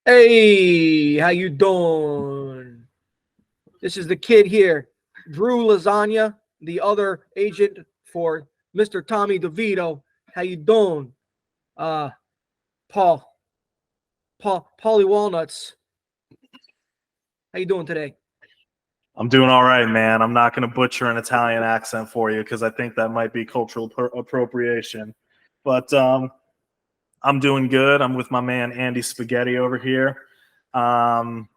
Hey, how you doing? This is the kid here, Drew Lasagna, the other agent for Mr. Tommy Devito. How you doing? Uh, Paul, Paulie Walnuts. How you doing today? I'm doing all right, man. I'm not going to butcher an Italian accent for you because I think that might be cultural appropriation. But I'm doing good. I'm with my man Andy Spaghetti over here, and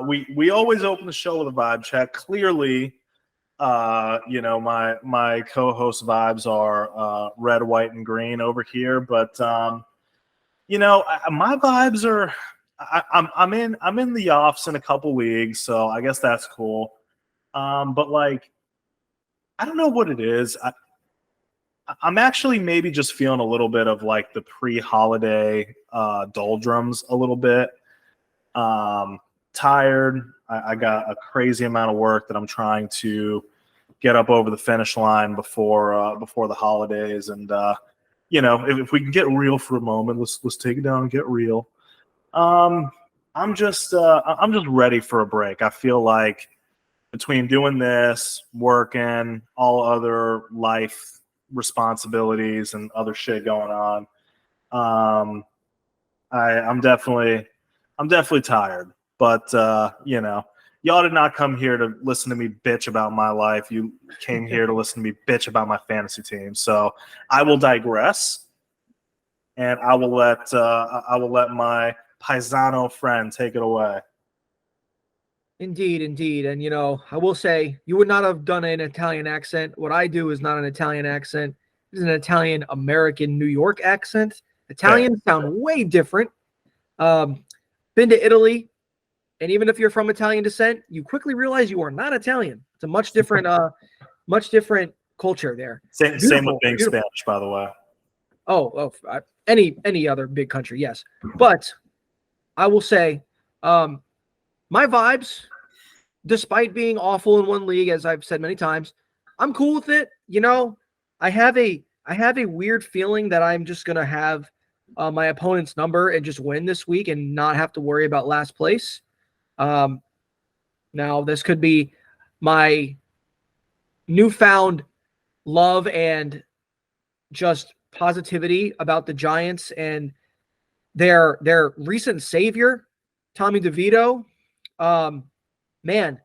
we always open the show with a vibe check. Clearly, my co-host vibes are red, white, and green over here. But my vibes are. I'm in the offs in a couple leagues, so I guess that's cool. But like, I don't know what it is. I'm actually maybe just feeling a little bit of like the pre-holiday doldrums a little bit. Tired. I got a crazy amount of work that I'm trying to get up over the finish line before the holidays. And if we can get real for a moment, let's take it down and get real. I'm just ready for a break. I feel like between doing this, working, all other life responsibilities and other shit going on, I'm definitely tired. But y'all did not come here to listen to me bitch about my life. You came here to listen to me bitch about my fantasy team. So I will digress, and I will let my Paisano friend take it away. Indeed. And I will say you would not have done an Italian accent. What I do is not an Italian accent. It's an Italian American New York accent. Italians sound way different. Been to Italy, and even if you're from Italian descent, you quickly realize you are not Italian. It's a much different culture there. Same with being Spanish, by the way. Any other big country, yes. But I will say, my vibes, despite being awful in one league, as I've said many times, I'm cool with it. I have a weird feeling that I'm just gonna have my opponent's number and just win this week and not have to worry about last place. Now this could be my newfound love and just positivity about the Giants and their recent savior, Tommy DeVito. Man,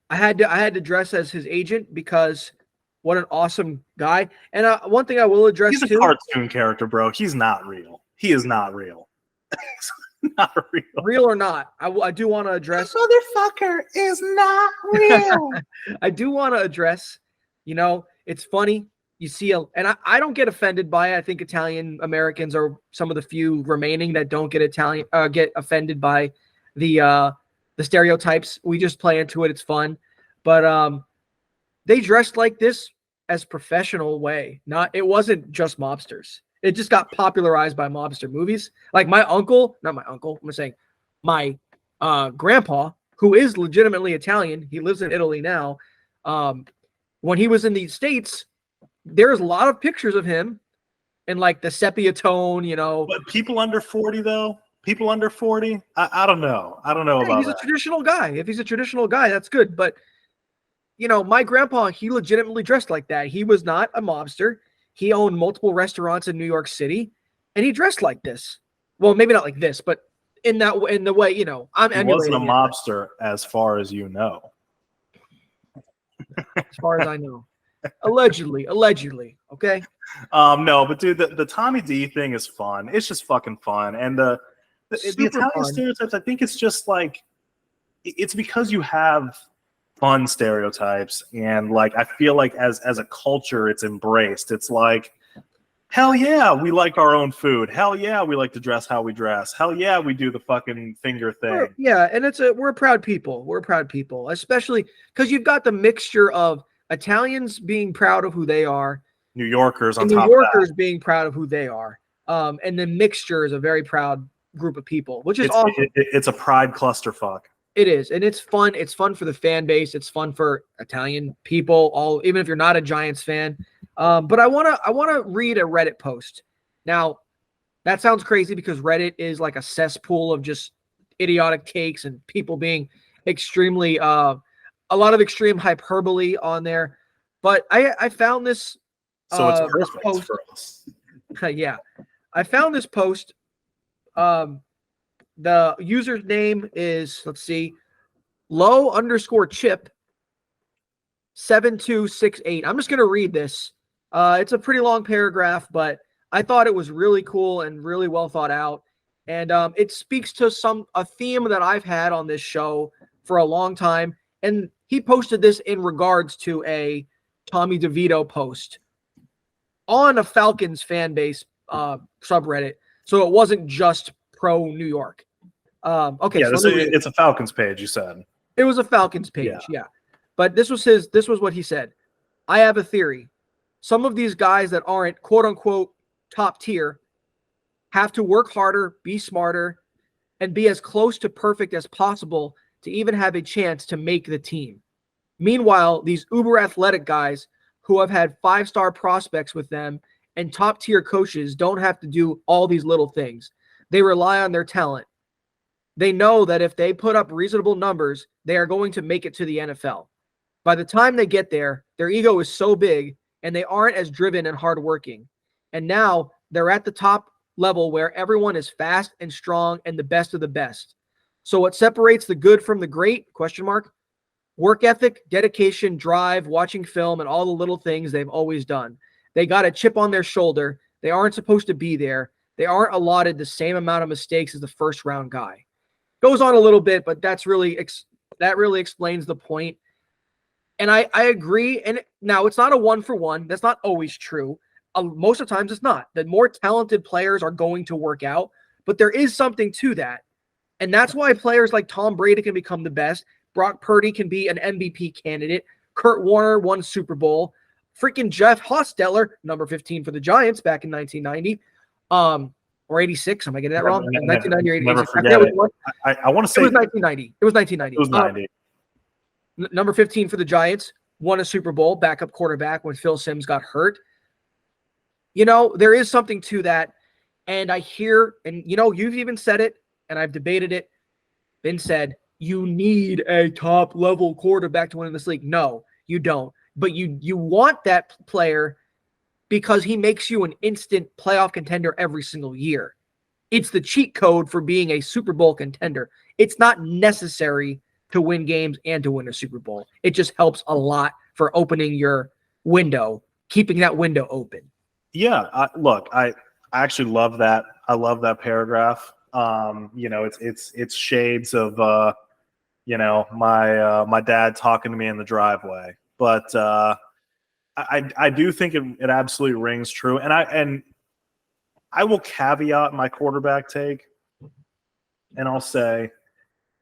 I had to dress as his agent because what an awesome guy. And one thing I will address he's a cartoon character, bro. He's not real. He is not real. Not real. Real or not, I do want to address. This motherfucker is not real. I do want to address. It's funny. You see, and I don't get offended by it. I think Italian Americans are some of the few remaining that don't get offended by the stereotypes. We just play into it. It's fun, but they dressed like this as professional way. It wasn't just mobsters. It just got popularized by mobster movies. Like my grandpa, who is legitimately Italian. He lives in Italy now. When he was in the States, there's a lot of pictures of him in like the sepia tone, But people under 40 though? People under 40? I don't know. I don't know about he's that. A traditional guy. If he's a traditional guy, that's good. But my grandpa, he legitimately dressed like that. He was not a mobster. He owned multiple restaurants in New York City, and he dressed like this. Well, maybe not like this, but in the way, I'm emulating. He wasn't a mobster as far as you know. As far as I know. Allegedly, okay? No, but dude, the Tommy D thing is fun. It's just fucking fun. And the Italian stereotypes, I think it's just like, it's because you have fun stereotypes, and like I feel like as a culture it's embraced. It's like, hell yeah, we like our own food. Hell yeah, we like to dress how we dress. Hell yeah, we do the fucking finger thing. And we're proud people. We're proud people, especially because you've got the mixture of Italians being proud of who they are, New Yorkers on and top New Yorkers of that. being proud of who they are. And the mixture is a very proud group of people, which is awesome. It's a pride clusterfuck. It is, and it's fun. It's fun for the fan base. It's fun for Italian people, even if you're not a Giants fan. But I wanna read a Reddit post. Now, That sounds crazy because Reddit is like a cesspool of just idiotic takes and people being extremely a lot of extreme hyperbole on there. But I found this So it's perfect post. for us. Yeah. I found this post. The user's name is, let's see, low_chip 7268. I'm just going to read this. It's a pretty long paragraph, but I thought it was really cool and really well thought out. And it speaks to a theme that I've had on this show for a long time. And he posted this in regards to a Tommy DeVito post on a Falcons fan base subreddit. So it wasn't just pro New York. Okay, Yeah, so it's a Falcons page, you said. it was a Falcons page, yeah. But this was what he said. I have a theory. Some of these guys that aren't quote unquote top tier have to work harder, be smarter, and be as close to perfect as possible to even have a chance to make the team. Meanwhile, these uber athletic guys who have had 5-star prospects with them and top tier coaches don't have to do all these little things. They rely on their talent. They know that if they put up reasonable numbers, they are going to make it to the NFL. By the time they get there, their ego is so big and they aren't as driven and hardworking. And now they're at the top level where everyone is fast and strong and the best of the best. So what separates the good from the great? ? Work ethic, dedication, drive, watching film, and all the little things they've always done. They got a chip on their shoulder. They aren't supposed to be there. They aren't allotted the same amount of mistakes as the first round guy. Goes on a little bit, but that really explains the point. And I agree. And now it's not a 1-for-1. That's not always true. Most of the times it's not. The more talented players are going to work out, but there is something to that. And that's why players like Tom Brady can become the best. Brock Purdy can be an MVP candidate. Kurt Warner won Super Bowl. Freaking Jeff Hostetler, number 15 for the Giants back in 1990. Or 86. Am I getting that wrong? 1990 or 86. Never forget it. I want to say it was 1990. It was 1990. It was 90. Number 15 for the Giants, won a Super Bowl, backup quarterback when Phil Simms got hurt. You know, there is something to that. And I hear, and you know, you've even said it, and I've debated it, been said, you need a top level quarterback to win in this league. No, you don't. But you want that player because he makes you an instant playoff contender every single year. It's the cheat code for being a Super Bowl contender. It's not necessary to win games and to win a Super Bowl. It just helps a lot for opening your window, keeping that window open. Yeah, I actually love that. I love that paragraph. You know, it's shades of you know, my dad talking to me in the driveway. But I do think it absolutely rings true. And I will caveat my quarterback take, and I'll say,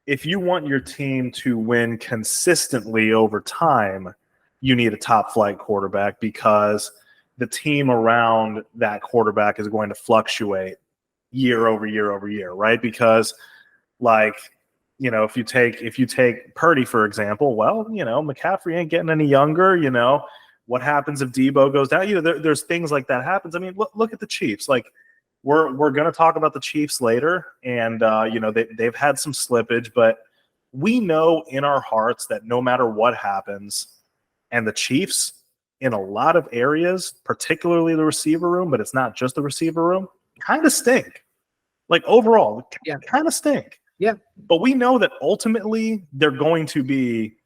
if you want your team to win consistently over time, you need a top flight quarterback because the team around that quarterback is going to fluctuate year over year over year, right? Because, like, you know, if you take Purdy, for example, well, you know, McCaffrey ain't getting any younger. You know, what happens if Debo goes down? You know, there's things like that happens. I mean, look at the Chiefs. Like, we're going to talk about the Chiefs later, and you know, they've had some slippage, but we know in our hearts that no matter what happens, and the Chiefs in a lot of areas, particularly the receiver room, but it's not just the receiver room, kind of stink. Like, overall, kind of stink. Yeah. But we know that ultimately they're going to be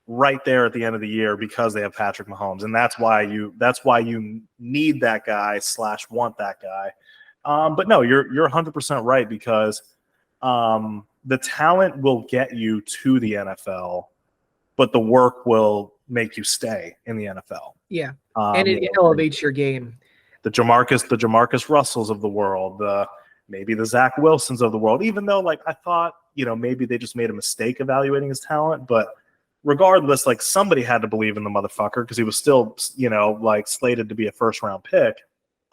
right there at the end of the year because they have Patrick Mahomes. And that's why you need that guy / want that guy. But no, you're 100% right because the talent will get you to the NFL, but the work will make you stay in the NFL. Yeah. And it elevates your game. The Jamarcus Russells of the world, maybe the Zach Wilsons of the world, even though, like, I thought, you know, maybe they just made a mistake evaluating his talent. But regardless, like, somebody had to believe in the motherfucker because he was still, you know, like, slated to be a first-round pick.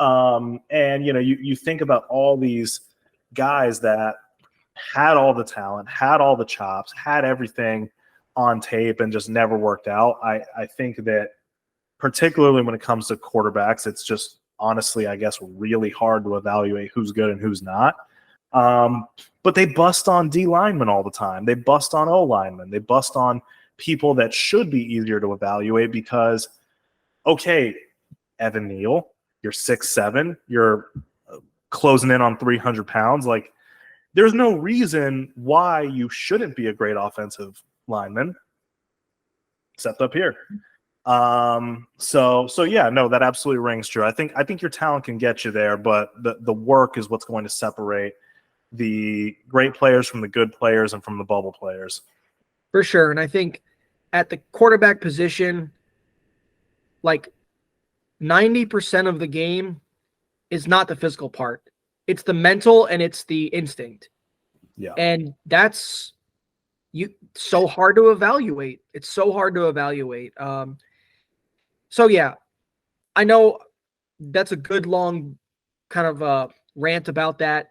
And, you know, you think about all these guys that had all the talent, had all the chops, had everything on tape and just never worked out. I think that particularly when it comes to quarterbacks, it's just honestly, I guess, really hard to evaluate who's good and who's not. But they bust on D linemen all the time. They bust on O linemen. They bust on people that should be easier to evaluate because, okay, Evan Neal, you're 6'7", you're closing in on 300 pounds. Like, there's no reason why you shouldn't be a great offensive lineman, except up here. So yeah, no, that absolutely rings true. I think your talent can get you there, but the work is what's going to separate the great players from the good players and from the bubble players. For sure. And I think at the quarterback position, like 90% of the game is not the physical part. It's the mental and it's the instinct. Yeah. And that's so hard to evaluate. It's so hard to evaluate. So yeah, I know that's a good long kind of rant about that.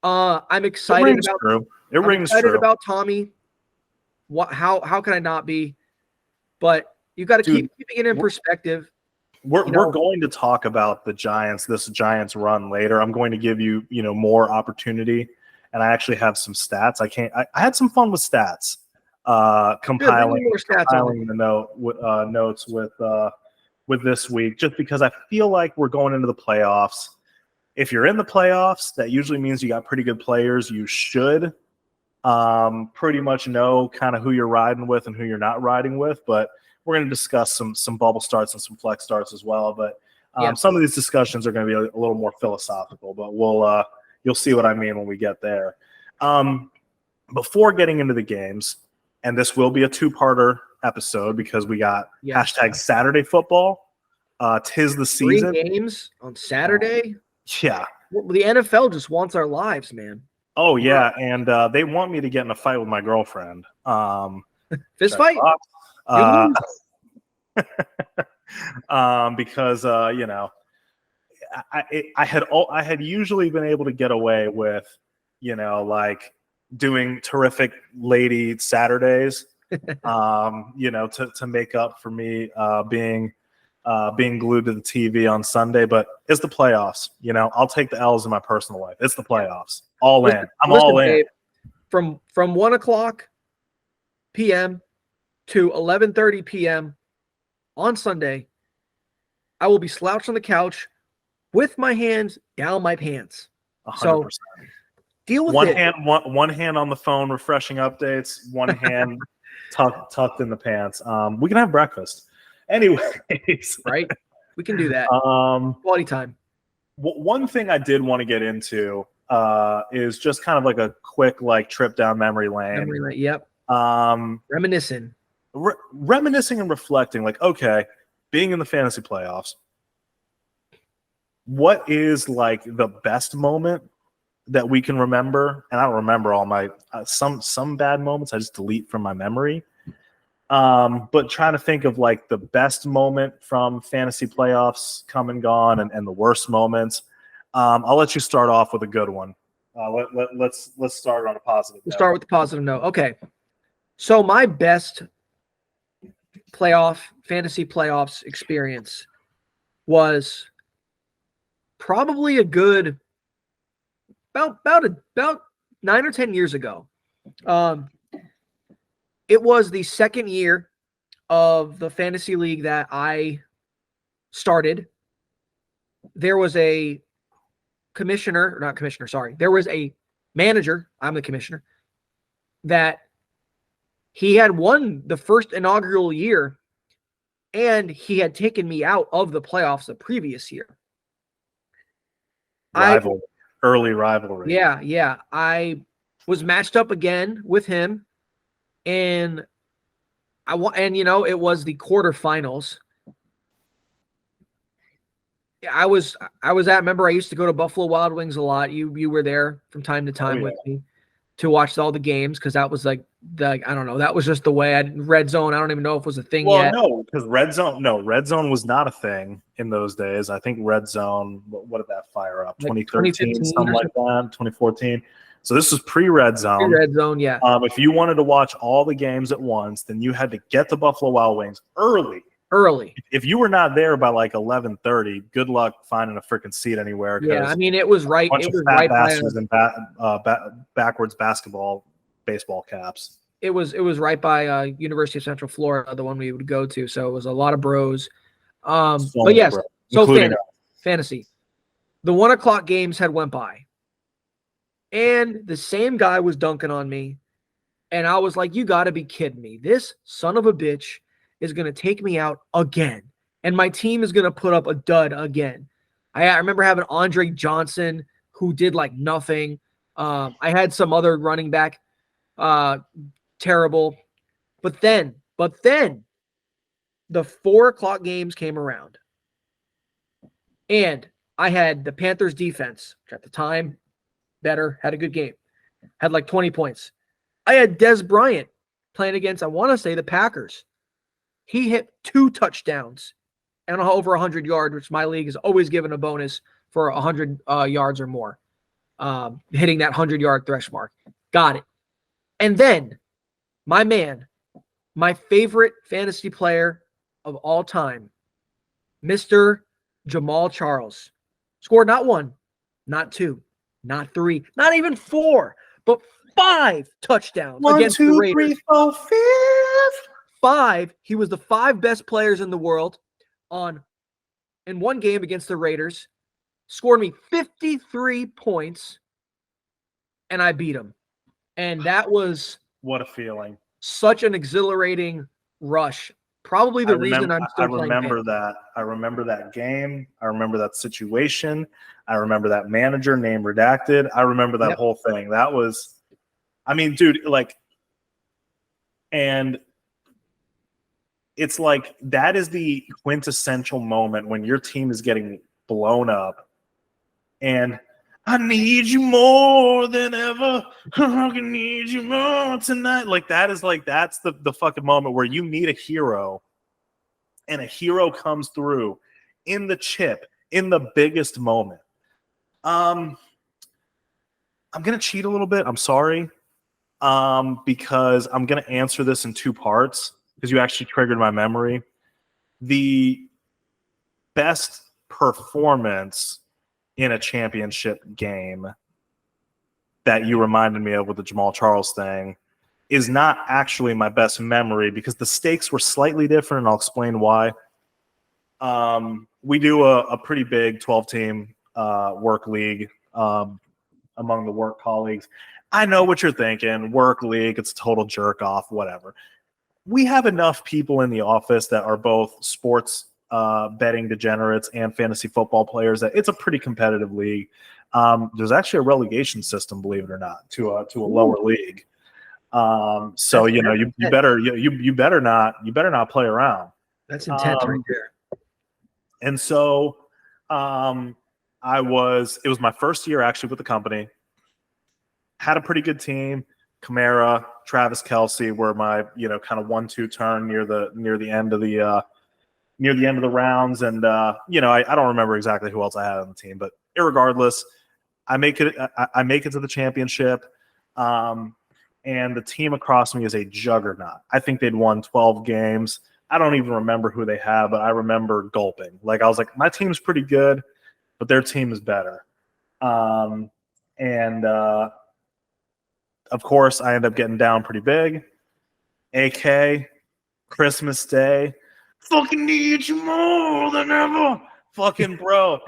I'm excited about Tommy. How can I not be? But you got to keep keeping it in perspective. We're going to talk about the Giants, this Giants run later. I'm going to give you, more opportunity, and I actually have some stats. I had some fun with stats, compiling the notes with this week, just because I feel like we're going into the playoffs. If you're in the playoffs, that usually means you got pretty good players. You should pretty much know kind of who you're riding with and who you're not riding with, but we're going to discuss some bubble starts and some flex starts as well. But some of these discussions are going to be a little more philosophical, but you'll see what I mean when we get there. Before getting into the games, and this will be a two-parter episode because we got hashtag Saturday football. 'Tis the season. 3 games on Saturday. Yeah. The NFL just wants our lives, man. Oh yeah, and they want me to get in a fight with my girlfriend. Fist fight. Because I had usually been able to get away with, like doing terrific lady Saturdays, to make up for me being glued to the TV on Sunday. But it's the playoffs. I'll take the L's in my personal life. It's the playoffs. All in. I'm all in. Dave, from 1:00 p.m. to 11:30 p.m. on Sunday, I will be slouched on the couch with my hands down my pants. 100%. So deal with it. One hand on the phone, refreshing updates. One hand tucked in the pants. We can have breakfast. Anyways, right? We can do that. Quality time. One thing I did want to get into is just kind of like a quick trip down memory lane. Yep. Reminiscing and reflecting. Like, okay, being in the fantasy playoffs, what is the best moment that we can remember? And I don't remember all my some bad moments. I just delete from my memory. But trying to think of the best moment from fantasy playoffs come and gone, and the worst moments. I'll let you start off with a good one. Let's start on a positive note. Start with the positive note. Okay. So my best fantasy playoffs experience was probably a good about 9 or 10 years ago. It was the second year of the fantasy league that I started. There was a there was a manager, I'm the commissioner, that he had won the first inaugural year, and he had taken me out of the playoffs the previous year. Early rivalry. Yeah. I was matched up again with him, and it was the quarterfinals. Remember, I used to go to Buffalo Wild Wings a lot. You were there from time to time with me to watch all the games, because that was I don't know, that was just the way. Red Zone, I don't even know if it was a thing yet. No, because Red Zone was not a thing in those days. I think Red Zone, what did that fire up? 2013, something like that, 2014. So this was pre-Red Zone. Pre-Red Zone, yeah. If you wanted to watch all the games at once, then you had to get the Buffalo Wild Wings early early. If you were not there by like 11:30, good luck finding a freaking seat anywhere. Yeah, I mean, it was right. Bunch It of was fat right by. bastards in backwards baseball caps. It was right by University of Central Florida, the one we would go to. So it was a lot of bros. So But many yes, bros, so including fantasy. The 1 o'clock games had went by, and the same guy was dunking on me, and I was like, "You got to be kidding me! This son of a bitch is gonna take me out again, and my team is gonna put up a dud again." I remember having Andre Johnson who did like nothing. I had some other running back, terrible. But then the 4 o'clock games came around, and I had the Panthers defense, which at the time better, had a good game, had like 20 points. I had Des Bryant playing against, I want to say, the Packers. He hit 2 touchdowns and over 100 yards, which my league has always given a bonus for 100 yards or more, hitting that 100-yard thresh mark. Got it. And then my man, my favorite fantasy player of all time, Mr. Jamal Charles, scored not 1, not 2, not 3, not even 4, but 5 touchdowns 1, against the 2, Raiders. 3, 4, 5. 5. He was the 5 best players in the world in one game against the Raiders. Scored me 53 points, and I beat him. And that was What a feeling! such an exhilarating rush. Probably the reason I'm still playing. I remember that game. I remember that situation. I remember that manager, name redacted. I remember that whole thing. That was, I mean, dude, like, and it's like that is the quintessential moment when your team is getting blown up, and I need you more than ever. I can need you more tonight. Like that's the fucking moment where you need a hero, and a hero comes through in the chip in the biggest moment. I'm gonna cheat a little bit. I'm sorry, because I'm gonna answer this in 2 parts because you actually triggered my memory. The best performance in a championship game that you reminded me of with the Jamal Charles thing is not actually my best memory because the stakes were slightly different, and I'll explain why. We do a pretty big 12-team work league among the work colleagues. I know what you're thinking. Work league, it's a total jerk off, whatever. We have enough people in the office that are both sports betting degenerates and fantasy football players that it's a pretty competitive league. There's actually a relegation system, believe it or not, to a lower league. So you better not play around. That's intense right there. And so it was my first year actually with the company. Had a pretty good team. Kamara, Travis Kelce were my kind of 1-2 turn near the end of the rounds, and I don't remember exactly who else I had on the team, but irregardless, I make it to the championship, and the team across me is a juggernaut. I think they'd won 12 games. I don't even remember who they had, but I remember gulping. Like I was like, my team's pretty good, but their team is better. Of course, I end up getting down pretty big. AK, Christmas Day, fucking need you more than ever. Fucking bro.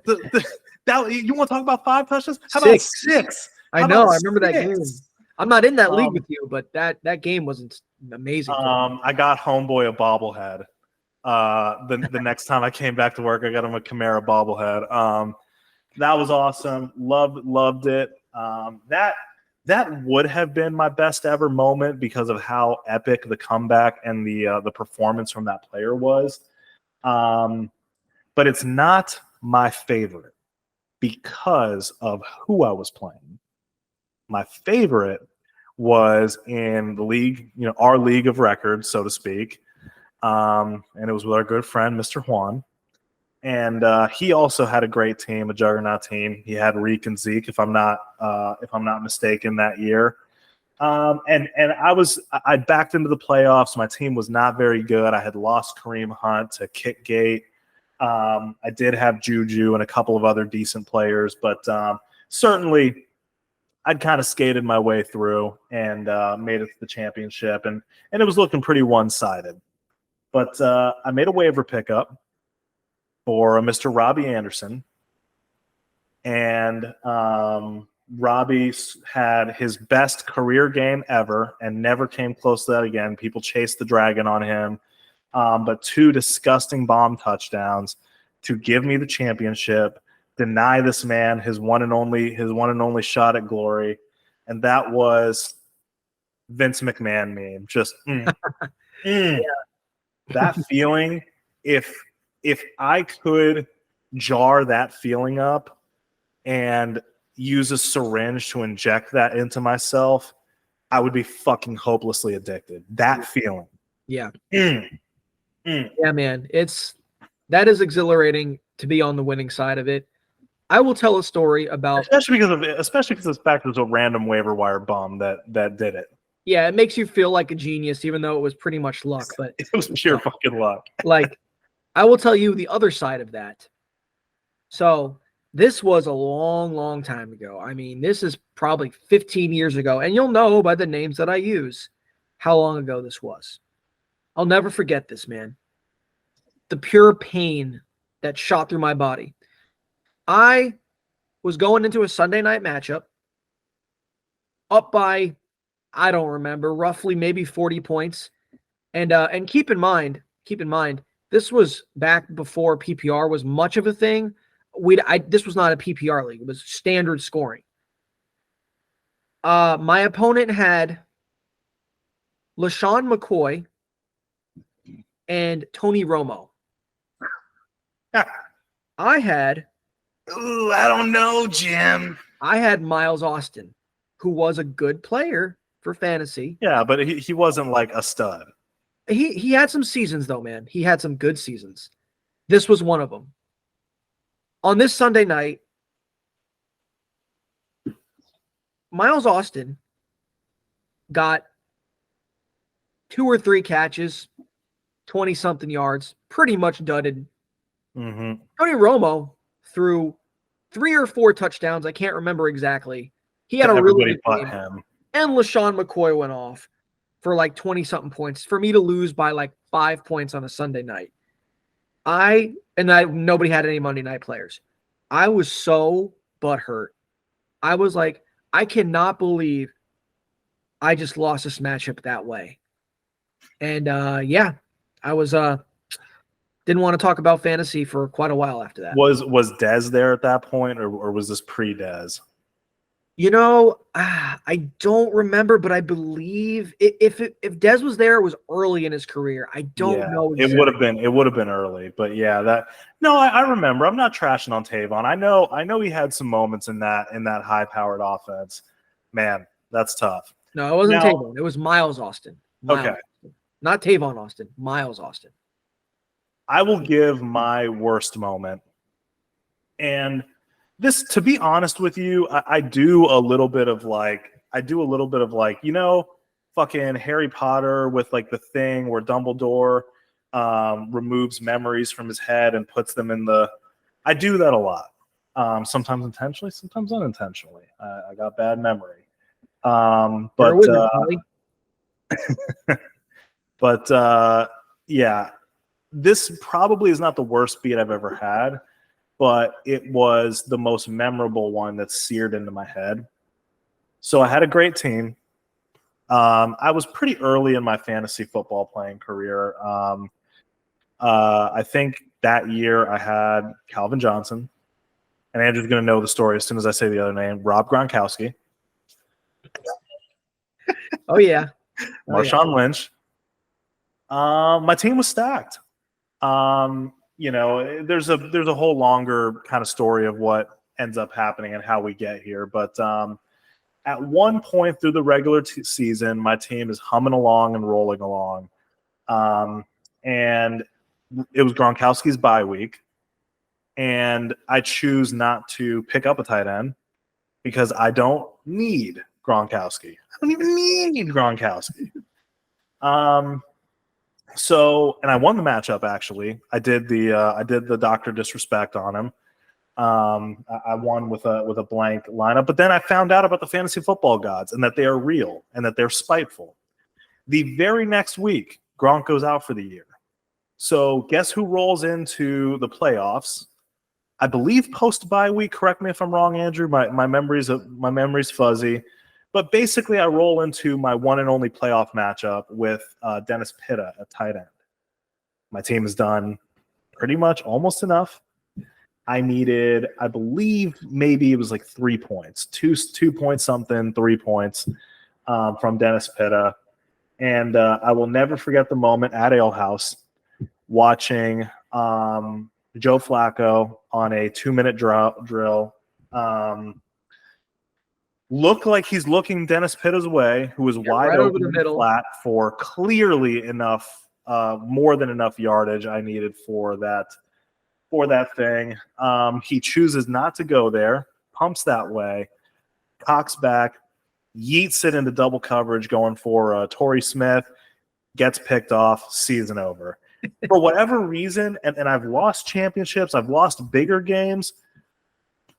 You want to talk about 5 touchdowns? How about 6? I know. I remember that game. I'm not in that league with you, but that game wasn't amazing. I got homeboy a bobblehead. The next time I came back to work, I got him a Kamara bobblehead. That was awesome. Loved it. That would have been my best ever moment because of how epic the comeback and the performance from that player was. But it's not my favorite because of who I was playing. My favorite was in the league, our league of records, so to speak. And it was with our good friend, Mr. Juan. And he also had a great team, a juggernaut team. He had Reek and Zeke, if I'm not mistaken, that year. And I backed into the playoffs. My team was not very good. I had lost Kareem Hunt to Kickgate. I did have Juju and a couple of other decent players, but certainly I'd kind of skated my way through and made it to the championship, and it was looking pretty one-sided. But I made a waiver pickup for Mr. Robbie Anderson, and Robbie had his best career game ever and never came close to that again. People chased the dragon on him, but 2 disgusting bomb touchdowns to give me the championship, deny this man his one and only shot at glory, and that was Vince McMahon meme. Just Yeah. that feeling. If I could jar that feeling up and use a syringe to inject that into myself, I would be fucking hopelessly addicted. That feeling. Yeah. Yeah, man. That is exhilarating to be on the winning side of it. I will tell a story about, especially because it's back to a random waiver wire bum that did it. Yeah, it makes you feel like a genius, even though it was pretty much luck. But it was pure fucking luck. Like, I will tell you the other side of that. So this was a long, long time ago. I mean, this is probably 15 years ago, and you'll know by the names that I use how long ago this was. I'll never forget this, man. The pure pain that shot through my body. I was going into a Sunday night matchup up by, I don't remember, roughly maybe 40 points. And keep in mind, this was back before PPR was much of a thing. This was not a PPR league. It was standard scoring. My opponent had LaShawn McCoy and Tony Romo. I had... Ooh, I don't know, Jim. I had Miles Austin, who was a good player for fantasy. Yeah, but he wasn't like a stud. He had some seasons, though, man. He had some good seasons. This was one of them. On this Sunday night, Miles Austin got 2 or 3 catches, 20-something yards, pretty much dudded. Mm-hmm. Tony Romo threw 3 or 4 touchdowns. I can't remember exactly. He had a really good game. Him. And LaShawn McCoy went off for like 20-something points for me to lose by like 5 points on a Sunday night. Nobody had any Monday night players. I was so butthurt. I was like, I cannot believe I just lost this matchup that way. And yeah, I was didn't want to talk about fantasy for quite a while after that. Was Dez there at that point, or was this pre-Dez? You know, I don't remember, but I believe if Dez was there, it was early in his career. I don't know. Exactly. It would have been early, but yeah, I remember. I'm not trashing on Tavon. I know he had some moments in that high-powered offense. Man, that's tough. No, it wasn't Tavon. It was Miles Austin. Okay, not Tavon Austin. Miles Austin. I will give my worst moment, and this, to be honest with you, I do a little bit of like, fucking Harry Potter with like the thing where Dumbledore removes memories from his head and puts them in I do that a lot. Sometimes intentionally, sometimes unintentionally. I got bad memory. Yeah, this probably is not the worst beat I've ever had, but it was the most memorable one that's seared into my head. So I had a great team. I was pretty early in my fantasy football playing career. I think that year I had Calvin Johnson, and Andrew's going to know the story as soon as I say the other name, Rob Gronkowski. Oh, yeah. Marshawn Lynch. My team was stacked. There's a whole longer kind of story of what ends up happening and how we get here. But at one point through the regular season, my team is humming along and rolling along. And it was Gronkowski's bye week. And I choose not to pick up a tight end because I don't need Gronkowski. I don't even need Gronkowski. So, and I won the matchup. Actually, I did the Dr. Disrespect on him. I won with a blank lineup, but then I found out about the fantasy football gods and that they are real and that they're spiteful. The very next week, Gronk goes out for the year. So guess who rolls into the playoffs? I believe post bye week. Correct me if I'm wrong, Andrew. My memory's fuzzy, but basically I roll into my one and only playoff matchup with Dennis Pitta at tight end. My team has done pretty much almost enough. I needed, I believe, maybe it was like 3 points, 2 point something, 3 points from Dennis Pitta, and I will never forget the moment at Ale House watching Joe Flacco on a 2-minute drill look like he's looking Dennis Pitta's way, who was wide right open over the middle, flat for clearly enough, more than enough yardage I needed for that thing. He chooses not to go there, pumps that way, cocks back, yeets it into double coverage, going for Torrey Smith, gets picked off, season over. For whatever reason, and I've lost championships, I've lost bigger games,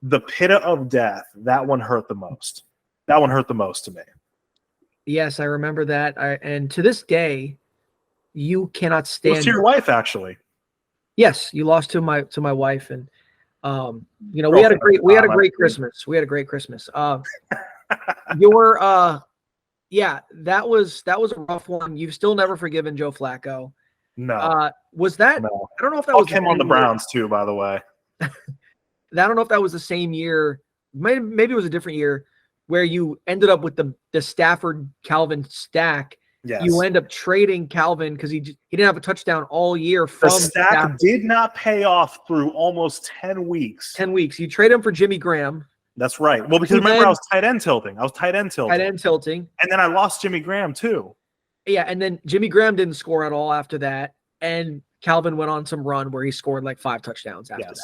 the Pitta of death, that one hurt the most. That one hurt the most to me. Yes, I remember that. And to this day, you cannot stand. It was to your wife, actually. Yes, you lost to my wife, and we had a great Christmas. We had a great Christmas. That was a rough one. You've still never forgiven Joe Flacco. No. Was that? No. I don't know if that was him on the Browns too, by the way. I don't know if that was the same year. Maybe it was a different year where you ended up with the Stafford Calvin stack. Yes. You end up trading Calvin because he didn't have a touchdown all year. The stack Stafford. Did not pay off through almost 10 weeks. 10 weeks. You trade him for Jimmy Graham. That's right. Well, because remember, I was tight end tilting. And then I lost Jimmy Graham too. Yeah, and then Jimmy Graham didn't score at all after that. And Calvin went on some run where he scored like 5 touchdowns after that.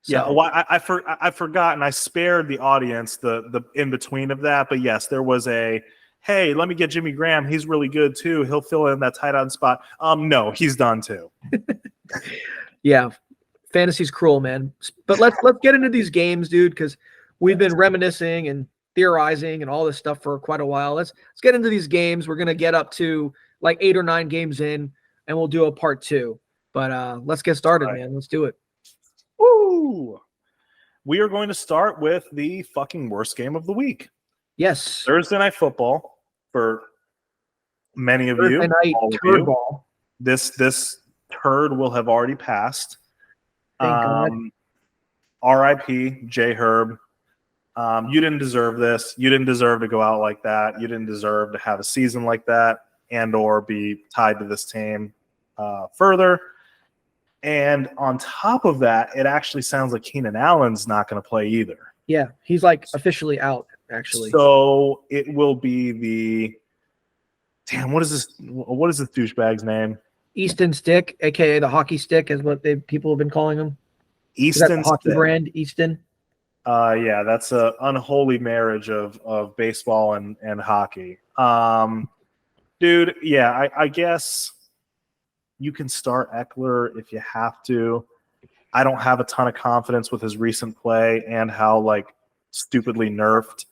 So, yeah, well, I forgot, and I spared the audience the in between of that. But yes, there was a, hey, let me get Jimmy Graham. He's really good too. He'll fill in that tight end spot. No, he's done too. Yeah, fantasy's cruel, man. But let's get into these games, dude, because we've been reminiscing and theorizing and all this stuff for quite a while. Let's get into these games. We're gonna get up to like 8 or 9 games in, and we'll do a part 2. But let's get started, man. Let's do it. Woo! We are going to start with the fucking worst game of the week. Yes. Thursday Night Football for many of Thursday you. Night turd ball. This turd will have already passed. Thank God. R.I.P. J. Herb. You didn't deserve this. You didn't deserve to go out like that. You didn't deserve to have a season like that and or be tied to this team further. And on top of that, it actually sounds like Keenan Allen's not going to play either. Yeah, he's like officially out, actually. So it will be the what is this douchebag's name? Easton Stick, aka the hockey stick, is what people have been calling him. Easton hockey Stick. Brand, Easton. Yeah, that's an unholy marriage of baseball and hockey. Dude, yeah, I guess you can start Eckler if you have to. I don't have a ton of confidence with his recent play and how like stupidly nerfed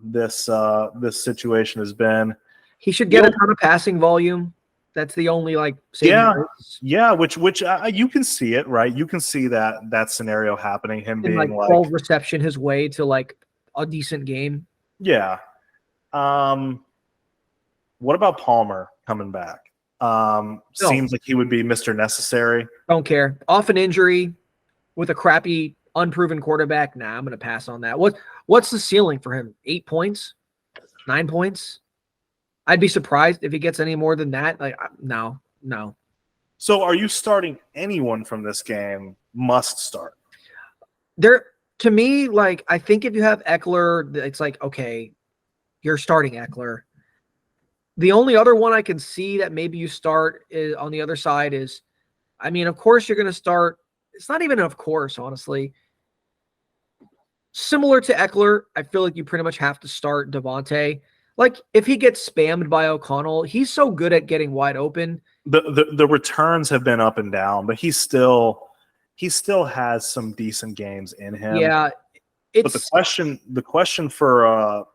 this situation has been. He should get a ton of passing volume. That's the only yeah. Which you can see it, right? You can see that scenario happening. Him being like 12 reception his way to like a decent game. Yeah. What about Palmer coming back? Seems like he would be Mr. Necessary. Don't care. Off an injury with a crappy, unproven quarterback. Nah, I'm going to pass on that. What's the ceiling for him? 8 points? 9 points? I'd be surprised if he gets any more than that. Like, no. So are you starting anyone from this game? Must start. To me, like, I think if you have Eckler, it's like, okay, you're starting Eckler. The only other one I can see that maybe you start on the other side is, I mean, of course you're going to start. It's not even of course, honestly. similar to Eckler, I feel like you pretty much have to start Devontae. Like, if he gets spammed by O'Connell, he's so good at getting wide open. The returns have been up and down, but he still has some decent games in him. Yeah, but the question for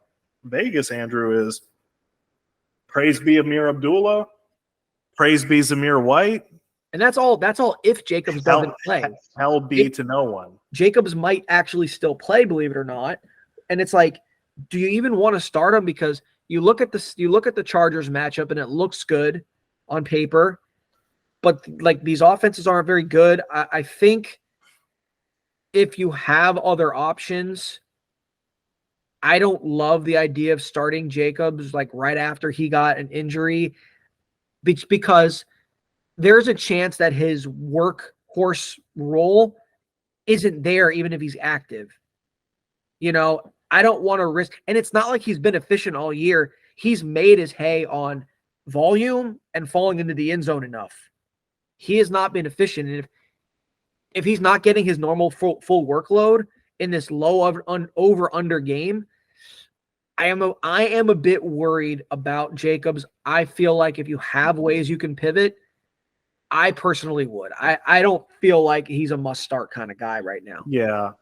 Vegas, Andrew, is praise be Amir Abdullah, praise be Zamir White, and that's all if Jacobs doesn't play. Hell be to no one. Jacobs might actually still play, believe it or not. And it's like, do you even want to start him? Because you look at the Chargers matchup and it looks good on paper, but like these offenses aren't very good. I think if you have other options, I don't love the idea of starting Jacobs like right after he got an injury, because there's a chance that his workhorse role isn't there even if he's active. I don't want to risk, and it's not like he's been efficient all year. He's made his hay on volume and falling into the end zone enough. He has not been efficient. And if he's not getting his normal full workload in this low over under game, I am a bit worried about Jacobs. I feel like if you have ways you can pivot, I personally would. I don't feel like he's a must start kind of guy right now. Yeah.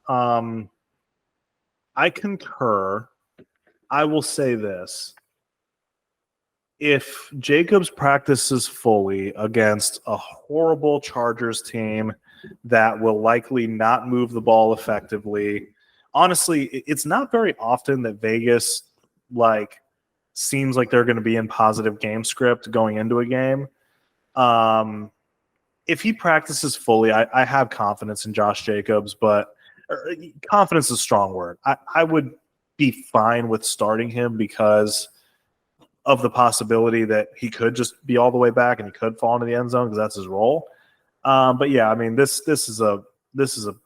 I concur. I will say this. If Jacobs practices fully against a horrible Chargers team that will likely not move the ball effectively, honestly, it's not very often that Vegas seems like they're going to be in positive game script going into a game. If he practices fully, I have confidence in Josh Jacobs, but confidence is a strong word. I would be fine with starting him because of the possibility that he could just be all the way back and he could fall into the end zone because that's his role. But yeah, I mean, this is a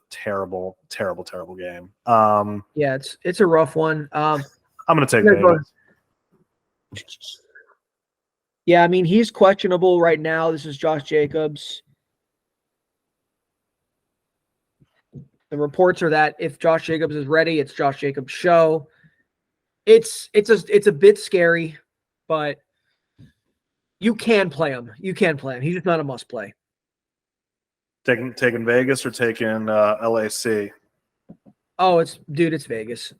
terrible, terrible, terrible game. Yeah, it's a rough one. I'm going to take Vegas. Yeah, I mean, he's questionable right now. This is Josh Jacobs. The reports are that if Josh Jacobs is ready, it's Josh Jacobs' show. It's a bit scary, but you can play him. You can play him. He's just not a must play. Taking Vegas or taking LAC? Oh, it's Vegas.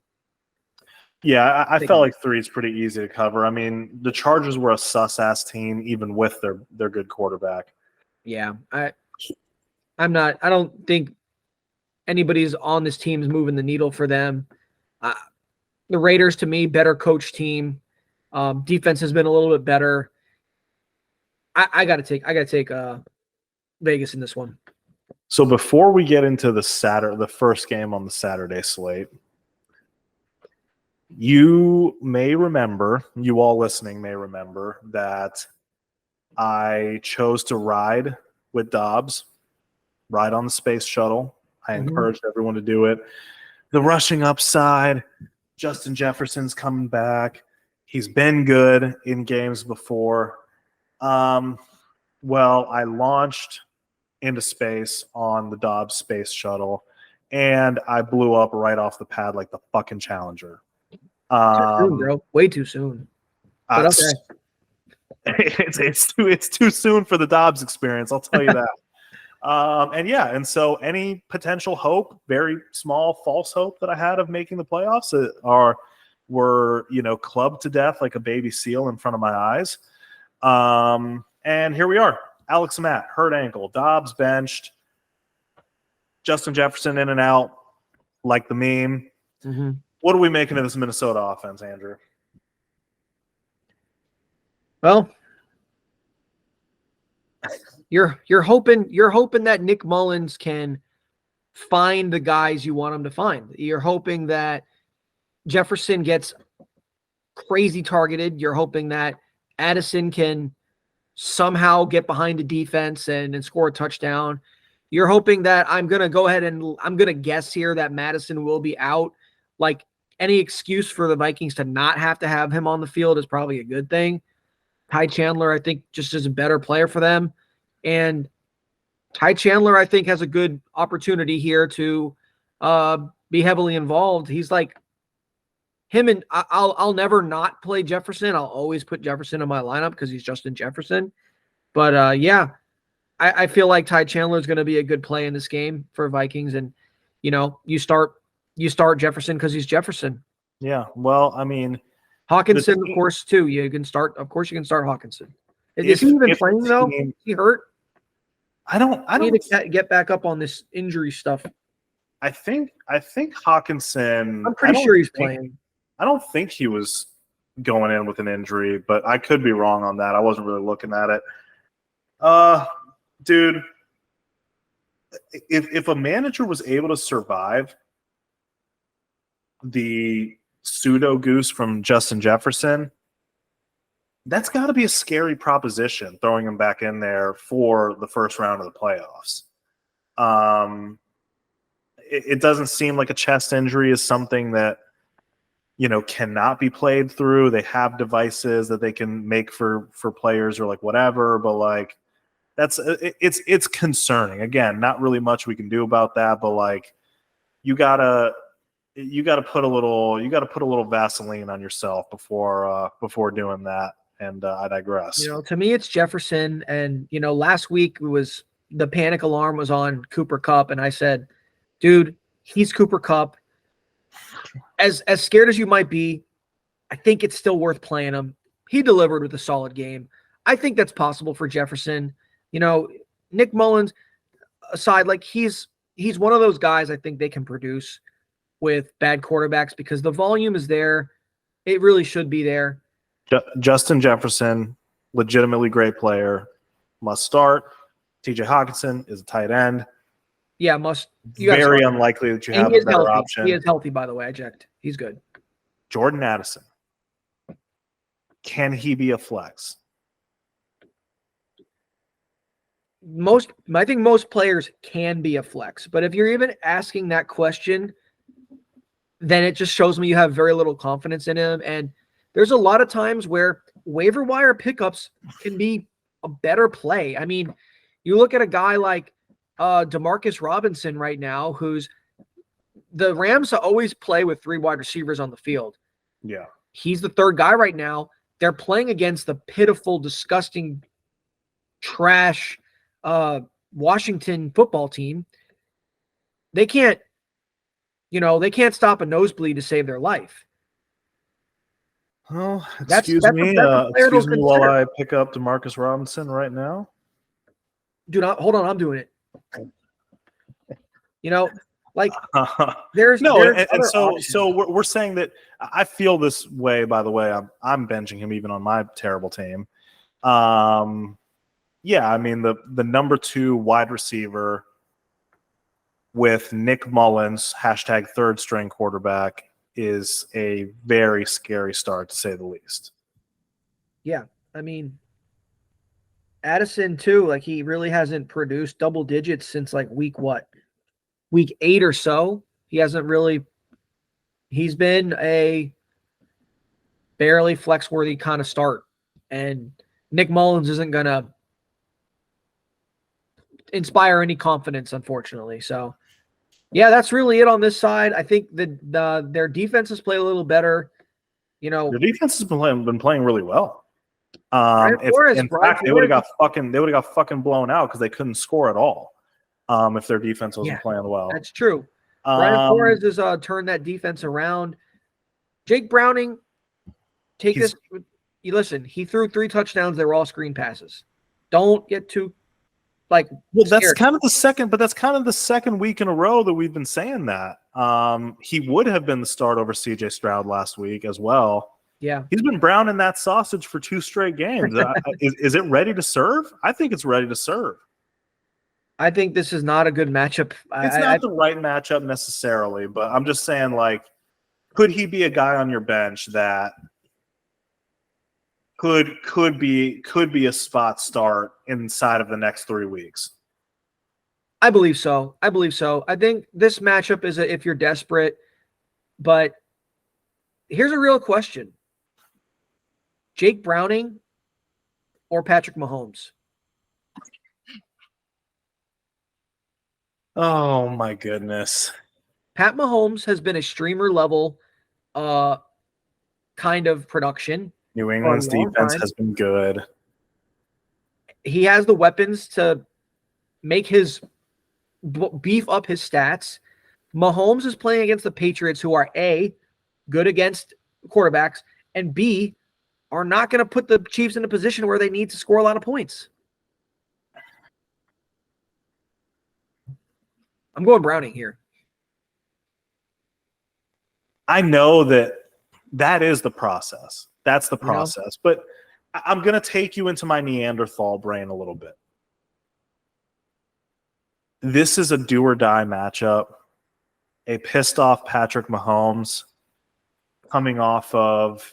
Yeah, I felt like 3 is pretty easy to cover. I mean, the Chargers were a sus-ass team even with their good quarterback. Yeah, I don't think anybody's on this team's moving the needle for them. The Raiders, to me, better coach team. Defense has been a little bit better. I gotta take Vegas in this one. So before we get into the first game on the Saturday slate, you all listening may remember that I chose to ride with Dobbs, ride on the space shuttle. I encouraged everyone to do it. The rushing upside, Justin Jefferson's coming back. He's been good in games before. Well, I launched into space on the Dobbs space shuttle, and I blew up right off the pad like the fucking Challenger. Too soon, bro. Way too soon. But okay. It's too soon for the Dobbs experience, I'll tell you that. And so any potential hope, very small false hope that I had of making the playoffs were clubbed to death like a baby seal in front of my eyes. And here we are. Alex Matt, hurt ankle. Dobbs benched. Justin Jefferson in and out like the meme. Mm-hmm. What are we making of this Minnesota offense, Andrew? Well, you're hoping that Nick Mullins can find the guys you want him to find. You're hoping that Jefferson gets crazy targeted. You're hoping that Addison can somehow get behind the defense and score a touchdown. You're hoping that I'm going to guess here that Madison will be out. Like, any excuse for the Vikings to not have to have him on the field is probably a good thing. Ty Chandler, I think, just is a better player for them. And Ty Chandler, I think, has a good opportunity here to be heavily involved. He's like him, and I'll never not play Jefferson. I'll always put Jefferson in my lineup because he's Justin Jefferson. But yeah, I feel like Ty Chandler is going to be a good play in this game for Vikings, and you start Jefferson because he's Jefferson. Yeah, well, I mean, Hawkinson, of course, too. You can start. Of course, you can start Hawkinson. Is he even playing though? Is he hurt? I don't need to get back up on this injury stuff. I think Hawkinson. I'm pretty sure he's playing. I don't think he was going in with an injury, but I could be wrong on that. I wasn't really looking at it. Dude, if a manager was able to survive the pseudo goose from Justin Jefferson, that's got to be a scary proposition, throwing him back in there for the first round of the playoffs. It doesn't seem like a chest injury is something that cannot be played through. They have devices that they can make for players or like whatever, but like it's concerning. Again, not really much we can do about that, but like you gotta put a little Vaseline on yourself before doing that. And I digress. To me, it's Jefferson. And last week the panic alarm was on Cooper Kupp, and I said, dude, he's Cooper Kupp. As scared as you might be, I think it's still worth playing him. He delivered with a solid game. I think that's possible for Jefferson. Nick Mullins aside, like he's one of those guys I think they can produce with bad quarterbacks because the volume is there. It really should be there. Justin Jefferson, legitimately great player, must start. TJ Hawkinson is a tight end. Yeah, must. Very unlikely that you have a better option. He is healthy, by the way. I checked. He's good. Jordan Addison. Can he be a flex? I think most players can be a flex, but if you're even asking that question, then it just shows me you have very little confidence in him. And there's a lot of times where waiver wire pickups can be a better play. I mean, you look at a guy like Demarcus Robinson right now, who's the Rams always play with 3 wide receivers on the field. Yeah. He's the third guy right now. They're playing against the pitiful, disgusting, trash Washington football team. They can't stop a nosebleed to save their life. Well, excuse me while I pick up Demarcus Robinson right now. Hold on, I'm doing it. So we're saying that I feel this way. By the way, I'm benching him even on my terrible team. Yeah, I mean the number 2 wide receiver with Nick Mullins, hashtag third string quarterback, is a very scary start to say the least. Yeah, I mean Addison too, like he really hasn't produced double digits since like week 8 or so. He's been a barely flex worthy kind of start, and Nick Mullins isn't gonna inspire any confidence, unfortunately. So yeah, that's really it on this side. I think their defenses play a little better. Their defense has been playing really well. They would have got fucking blown out because they couldn't score at all. If their defense wasn't playing well. That's true. Brian Flores has turned that defense around. Jake Browning, listen, he threw 3 touchdowns. They were all screen passes. Don't get too that's kind of the second week in a row that we've been saying that. He would have been the start over CJ Stroud last week as well. Yeah. He's been browning that sausage for 2 straight games. Is it ready to serve? I think it's ready to serve. I think this is not a good matchup. It's not the right matchup necessarily, but I'm just saying, like, could he be a guy on your bench that could be a spot start inside of the next 3 weeks? I believe so. I think this matchup is if you're desperate, but here's a real question. Jake Browning or Patrick Mahomes? Oh my goodness. Pat Mahomes has been a streamer level kind of production. New England's defense has been good. He has the weapons to make beef up his stats. Mahomes is playing against the Patriots, who are A, good against quarterbacks, and B, are not going to put the Chiefs in a position where they need to score a lot of points. I'm going Browning here. I know that is the process. That's the process. But I'm going to take you into my Neanderthal brain a little bit. This is a do or die matchup. A pissed off Patrick Mahomes coming off of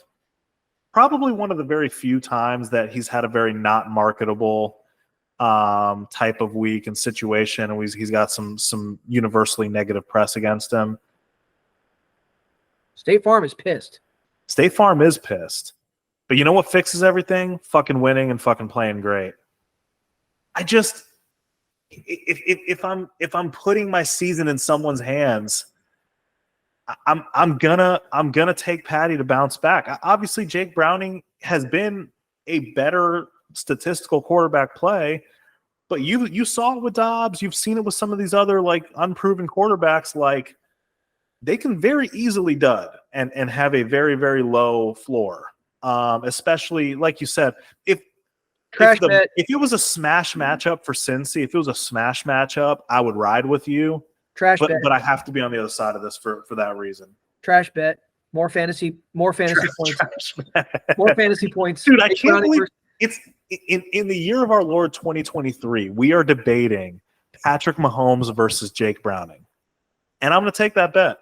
probably one of the very few times that he's had a very not marketable type of week and situation, and he's got some universally negative press against him. State Farm is pissed. State Farm is pissed. But you know what fixes everything? Fucking winning and fucking playing great. I just if I'm putting my season in someone's hands, I'm gonna take Patty to bounce back. Obviously, Jake Browning has been a better statistical quarterback play, but you saw it with Dobbs. You've seen it with some of these other like unproven quarterbacks. Like they can very easily dud and have a very, very low floor. Especially like you said, if it was a smash matchup for Cincy, if it was a smash matchup, I would ride with you. But I have to be on the other side of this for that reason. Trash bet. More fantasy points. More fantasy points. Dude, I can't believe it's in the year of our Lord 2023. We are debating Patrick Mahomes versus Jake Browning. And I'm going to take that bet.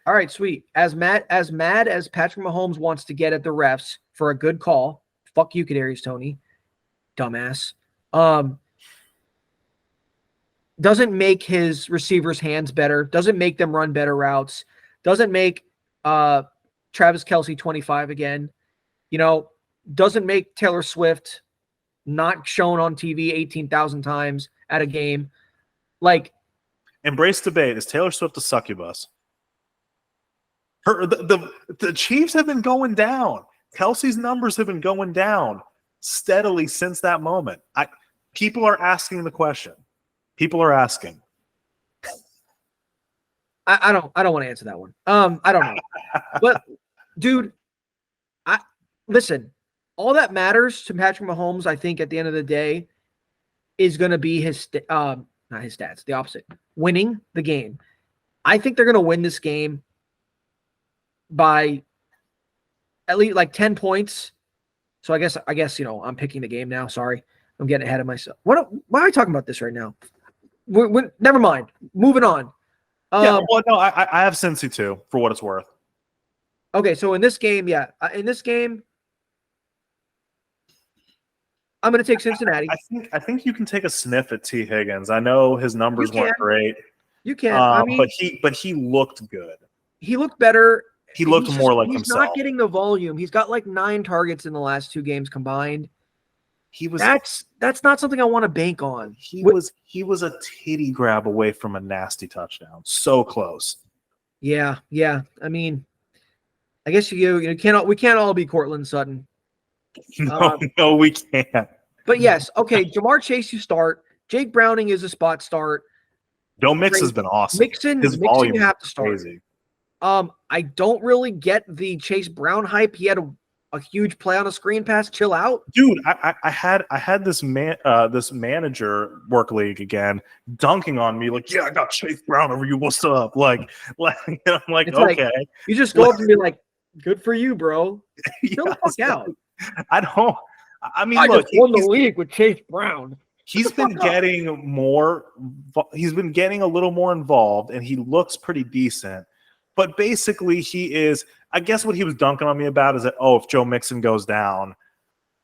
All right, sweet. As mad as Patrick Mahomes wants to get at the refs for a good call, fuck you, Kadarius Toney, dumbass. Doesn't make his receivers' hands better. Doesn't make them run better routes. Doesn't make Travis Kelce 25 again. Doesn't make Taylor Swift not shown on TV 18,000 times at a game. Like, embrace debate. Is Taylor Swift a succubus? The Chiefs have been going down. Kelsey's numbers have been going down steadily since that moment. People are asking the question. People are asking. I don't want to answer that one. I don't know. But dude, listen, all that matters to Patrick Mahomes, I think at the end of the day, is going to be not his stats, the opposite. Winning the game. I think they're going to win this game by at least like 10 points. So I guess I'm picking the game now. Sorry. I'm getting ahead of myself. Why am I talking about this right now? Never mind. Moving on. I have Cincy too, for what it's worth. Okay, so in this game, I'm going to take Cincinnati. I think you can take a sniff at T. Higgins. I know his numbers weren't great. You can. But he looked good. He looked better. He looked more like himself. He's not getting the volume. He's got like 9 targets in the last 2 games combined. That's not something I want to bank on. He was a titty grab away from a nasty touchdown. So close. Yeah. I mean, I guess we can't all be Cortland Sutton. No, we can't. But yes, okay. Jamar Chase, you start. Jake Browning is a spot start. Joe Mixon has been awesome. Mixon, you have to start. Crazy. I don't really get the Chase Brown hype. He had a huge play on a screen pass. Chill out, dude. I had this manager work league again dunking on me like, yeah, I got Chase Brown over you. What's up? Like I'm like, it's okay. Like, you just go up and be like, good for you, bro. Chill the fuck out. I mean, I look, just won the league with Chase Brown. He's been getting a little more involved, and he looks pretty decent. But basically, he is. I guess what he was dunking on me about is that, if Joe Mixon goes down,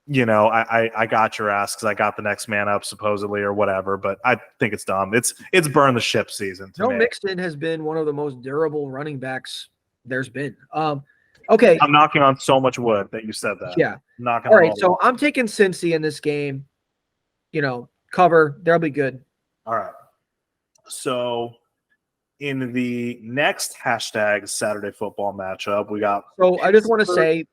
I got your ass because I got the next man up supposedly or whatever. But I think it's dumb. It's burn the ship season. Joe Mixon has been one of the most durable running backs there's been. Okay, I'm knocking on so much wood that you said that. Yeah, knocking. All right, so I'm taking Cincy in this game. Cover. They'll be good. All right. So in the next hashtag Saturday football matchup, we got. So I just want to say,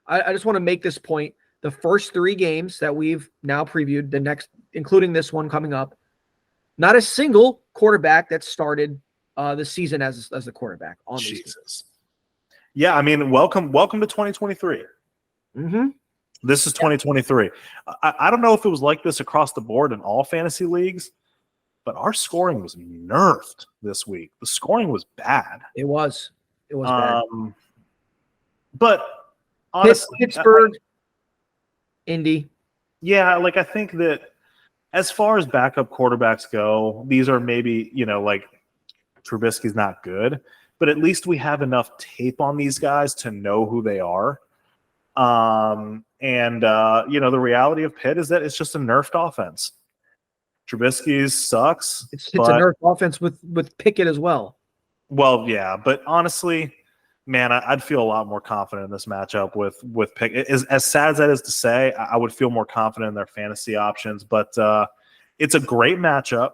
I just want to make this point. The first 3 games that we've now previewed, the next, including this one coming up, not a single quarterback that started the season as the quarterback on these Jesus. Yeah, I mean, welcome to 2023. Mm-hmm. This is 2023. I don't know if it was like this across the board in all fantasy leagues, but our scoring was nerfed this week. The scoring was bad. It was bad. But honestly, Pittsburgh, Indy. Yeah, like I think that as far as backup quarterbacks go, these are maybe, like Trubisky's not good, but at least we have enough tape on these guys to know who they are. The reality of Pitt is that it's just a nerfed offense. Trubisky's sucks. It's a nerfed offense with Pickett as well. Well, yeah, but honestly, man, I'd feel a lot more confident in this matchup with Pickett. As sad as that is to say, I would feel more confident in their fantasy options. But it's a great matchup.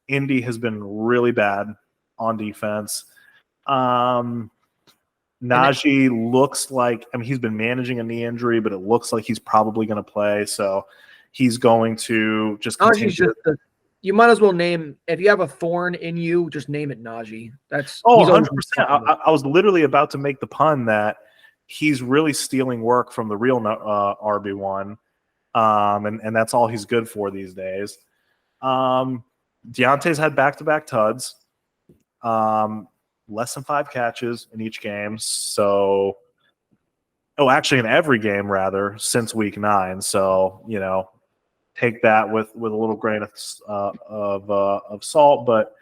Indy has been really bad on defense. Najee looks like, he's been managing a knee injury, but it looks like he's probably going to play. So he's going to just continue. You might as well name, if you have a thorn in you, just name it Najee. 100%. I was literally about to make the pun that he's really stealing work from the real RB1. And that's all he's good for these days. Deontay's had back-to-back tuds. Less than 5 catches in each game. So, actually in every game rather since week 9. So, take that with a little grain of salt. But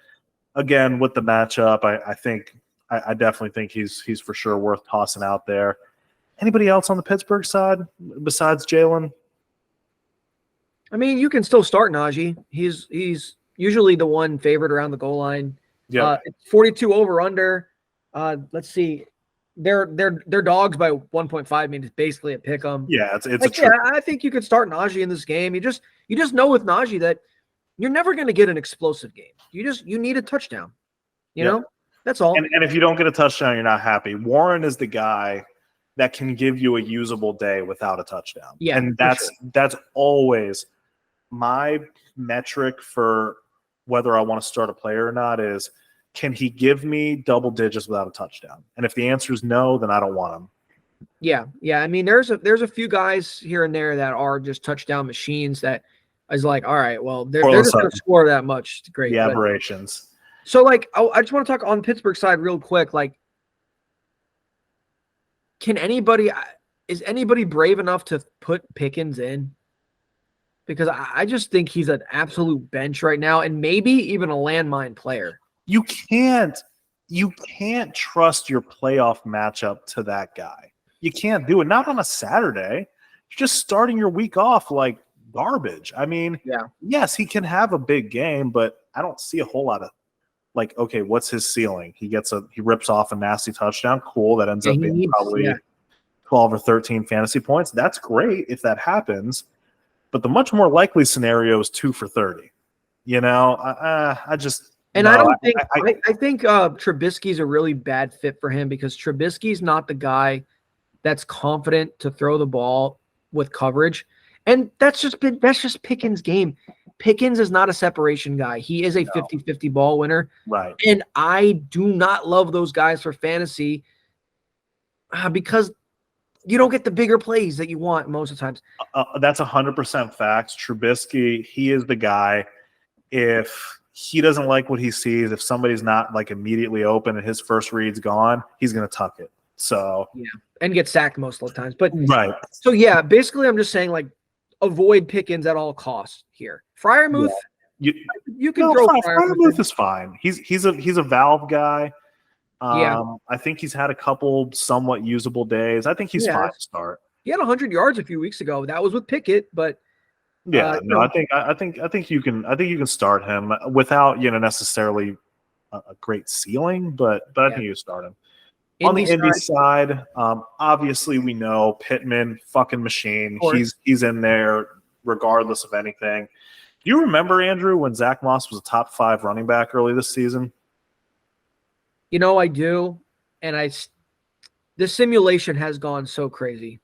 again, with the matchup, I definitely think he's for sure worth tossing out there. Anybody else on the Pittsburgh side besides Jalen? You can still start Najee. He's usually the one favorite around the goal line. Yeah, it's 42 over under. Let's see. They're dogs by 1.5. It's basically a pick 'em. Yeah, it's true. I think you could start Najee in this game. You just know with Najee that you're never going to get an explosive game. You need a touchdown. You know, that's all. And if you don't get a touchdown, you're not happy. Warren is the guy that can give you a usable day without a touchdown. Yeah, and that's always my metric for whether I want to start a player or not is, can he give me double digits without a touchdown? And if the answer is no, then I don't want him. Yeah. There's a few guys here and there that are just touchdown machines that is like, all right, well, they're just going to score that much. It's great. The aberrations. So, I just want to talk on Pittsburgh side real quick. Is anybody brave enough to put Pickens in? Because I just think he's an absolute bench right now, and maybe even a landmine player. You can't trust your playoff matchup to that guy. You can't do it. Not on a Saturday. You're just starting your week off like garbage. Yes, he can have a big game, but I don't see a whole lot of okay, what's his ceiling? He rips off a nasty touchdown. Cool. That ends up being probably 12 or 13 fantasy points. That's great if that happens. But the much more likely scenario is 2 for 30. I think Trubisky's a really bad fit for him because Trubisky's not the guy that's confident to throw the ball with coverage. And that's just Pickens' game. Pickens is not a separation guy. He is a 50-50 ball winner. Right. And I do not love those guys for fantasy because you don't get the bigger plays that you want most of the times. That's 100% facts. Trubisky, he is the guy. If he doesn't like what he sees, if somebody's not immediately open and his first read's gone, he's going to tuck it. So yeah, and get sacked most of the times. But right. So yeah, basically, I'm just saying avoid Pickens at all costs here. Freiermuth, you can throw Freiermuth is fine. He's a valve guy. I think he's had a couple somewhat usable days. I think he's fine to start. He had 100 yards a few weeks ago. That was with Pickett, but I think you can start him without necessarily a great ceiling, but I think you can start him. On the Indy side, obviously we know Pittman, fucking machine. He's in there regardless of anything. Do you remember, Andrew, when Zach Moss was a top 5 running back early this season? I do, and the simulation has gone so crazy,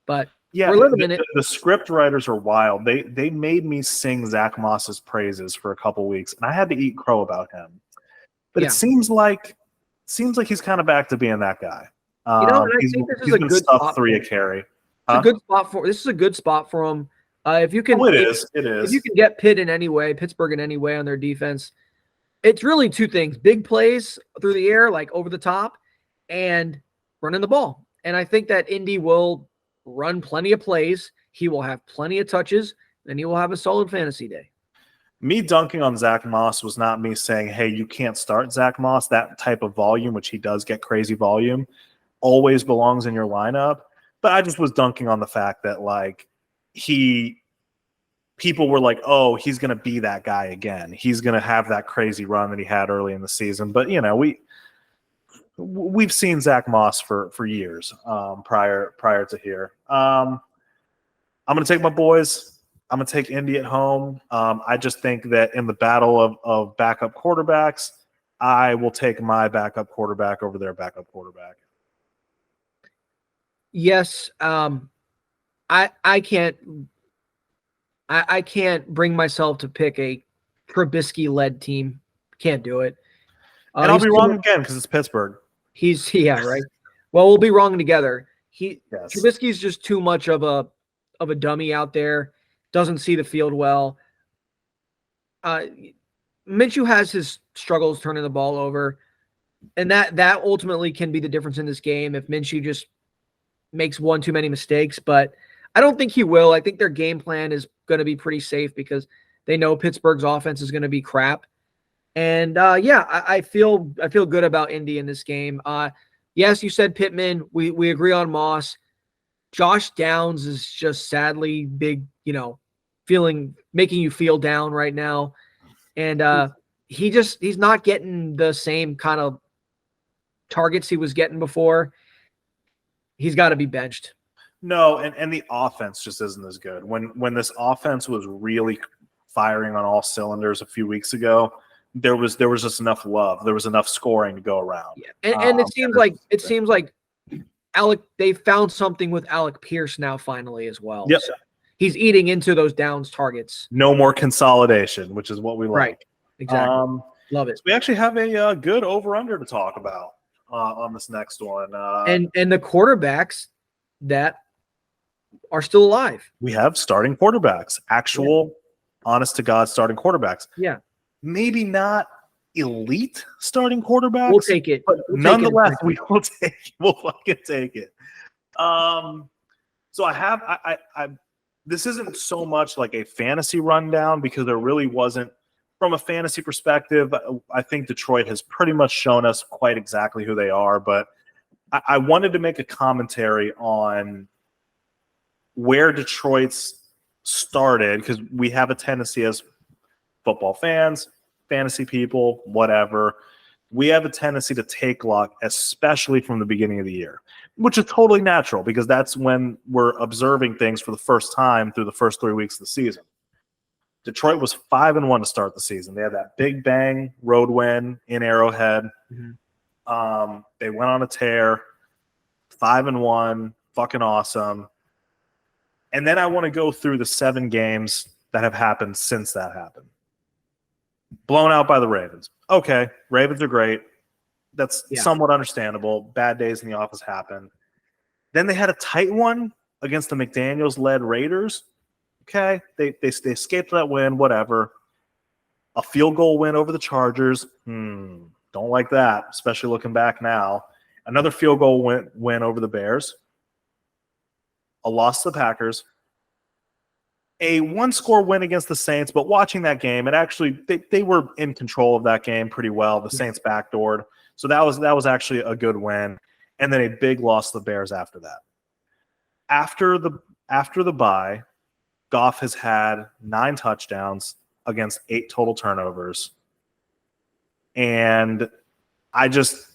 but Yeah, we're living in it. the script writers are wild. They made me sing Zach Moss's praises for a couple weeks, and I had to eat crow about him. But it Yeah. seems like he's kind of back to being that guy. And I think this is He's a been good stuffed spot. 3 a carry. It's a good spot for this is a good spot for him. If you can, Oh, it is. if you can get Pittsburgh in any way on their defense, it's really two things: big plays through the air, like over the top, and running the ball. And I think that Indy will run plenty of plays. He will have plenty of touches, and he will have a solid fantasy day. Me dunking on Zach Moss was not me saying, hey, you can't start Zach Moss. That type of volume, which he does get crazy volume, always belongs in your lineup. But I just was dunking on the fact that, like, people were like, oh, he's going to be that guy again. He's going to have that crazy run that he had early in the season. But, we've seen Zach Moss for years prior to here. I'm going to take my boys. I'm going to take Indy at home. I just think that in the battle of backup quarterbacks, I will take my backup quarterback over their backup quarterback. Yes, I can't bring myself to pick a Trubisky-led team. Can't do it. And I'll be wrong again because it's Pittsburgh. Right. Well, we'll be wrong together. Yes. Trubisky's just too much of a dummy out there. Doesn't see the field well. Minshew has his struggles turning the ball over, and that ultimately can be the difference in this game if Minshew just makes one too many mistakes. But I don't think he will. I think their game plan is going to be pretty safe because they know Pittsburgh's offense is going to be crap. And I feel good about Indy in this game. Yes, you said Pittman. We agree on Moss. Josh Downs is just sadly big, making you feel down right now. And he's not getting the same kind of targets he was getting before. He's got to be benched. No, and the offense just isn't as good. When this offense was really firing on all cylinders a few weeks ago, there was just enough love. There was enough scoring to go around. Yeah. And it seems like they found something with Alec Pierce now finally as well. Yep. So he's eating into those Downs targets. No more consolidation, which is what we like. Right. Exactly. Love it. So we actually have a good over-under to talk about on this next one. And the quarterbacks that are still alive. We have starting quarterbacks, actual, honest-to-God starting quarterbacks. Yeah. Maybe not elite starting quarterbacks. We'll take it. But nonetheless, we will take it. We'll fucking take it. So I this isn't so much like a fantasy rundown because there really wasn't, from a fantasy perspective, I think Detroit has pretty much shown us quite exactly who they are. But I wanted to make a commentary on where Detroit's started because we have a tendency as football fans, fantasy people, whatever. We have a tendency to take luck, especially from the beginning of the year, which is totally natural because that's when we're observing things for the first time through the first 3 weeks of the season. Detroit was 5-1 to start the season. They had that big bang road win in Arrowhead. Mm-hmm. They went on a tear, 5-1, fucking awesome. And then I want to go through the 7 games that have happened since that happened. Blown out by the Ravens. Okay, Ravens are great. That's somewhat understandable. Bad days in the office happen. Then they had a tight one against the McDaniels-led Raiders. Okay, they escaped that win, whatever. A field goal win over the Chargers. Don't like that, especially looking back now. Another field goal win over the Bears. A loss to the Packers. A one-score win against the Saints, but watching that game, it actually they were in control of that game pretty well. The Saints backdoored, so that was actually a good win, and then a big loss to the Bears after that. After the bye, Goff has had 9 touchdowns against 8 total turnovers, and I just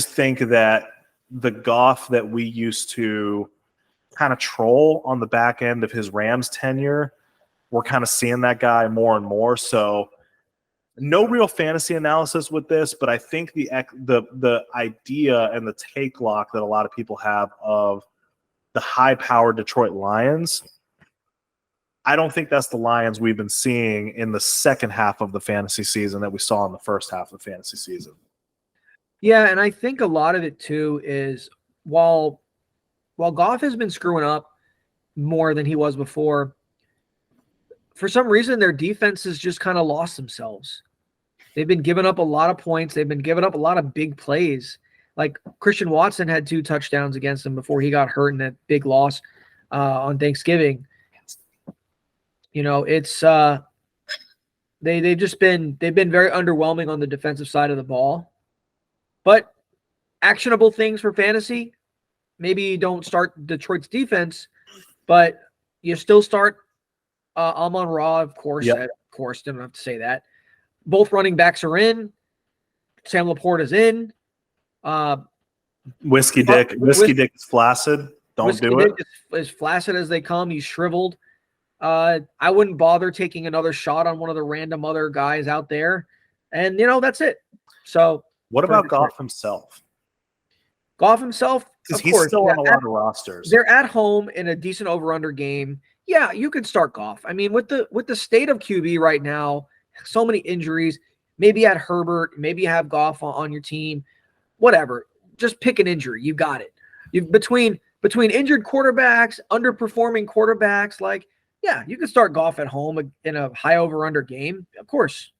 think that the Goff that we used to kind of troll on the back end of his Rams tenure, we're kind of seeing that guy more and more. So No real fantasy analysis with this, but I think the idea and the take lock that a lot of people have of the high-powered Detroit Lions, I don't think that's the Lions we've been seeing in the second half of the fantasy season that we saw in the first half of the fantasy season. Yeah, and I think a lot of it too is while Goff has been screwing up more than he was before, for some reason their defense has just kind of lost themselves. They've been giving up a lot of points. They've been giving up a lot of big plays. Like Christian Watson had 2 touchdowns against them before he got hurt in that big loss on Thanksgiving. You know, it's they've been very underwhelming on the defensive side of the ball. But actionable things for fantasy, maybe you don't start Detroit's defense, but you still start Amon-Ra, of course. Yep. Of course, don't have to say that. Both running backs are in. Sam Laporte is in. Whiskey Dick is flaccid. Don't Whiskey do it. Dick is flaccid as they come. He's shriveled. I wouldn't bother taking another shot on one of the random other guys out there. And, that's it. So what about Goff himself? Goff himself? Because he's still on a lot of rosters. They're at home in a decent over-under game. Yeah, you could start Goff. I mean, with the state of QB right now, so many injuries, maybe you had Herbert, maybe you have Goff on your team, whatever. Just pick an injury. You got it. Between injured quarterbacks, underperforming quarterbacks, you can start Goff at home in a high over-under game. Of course.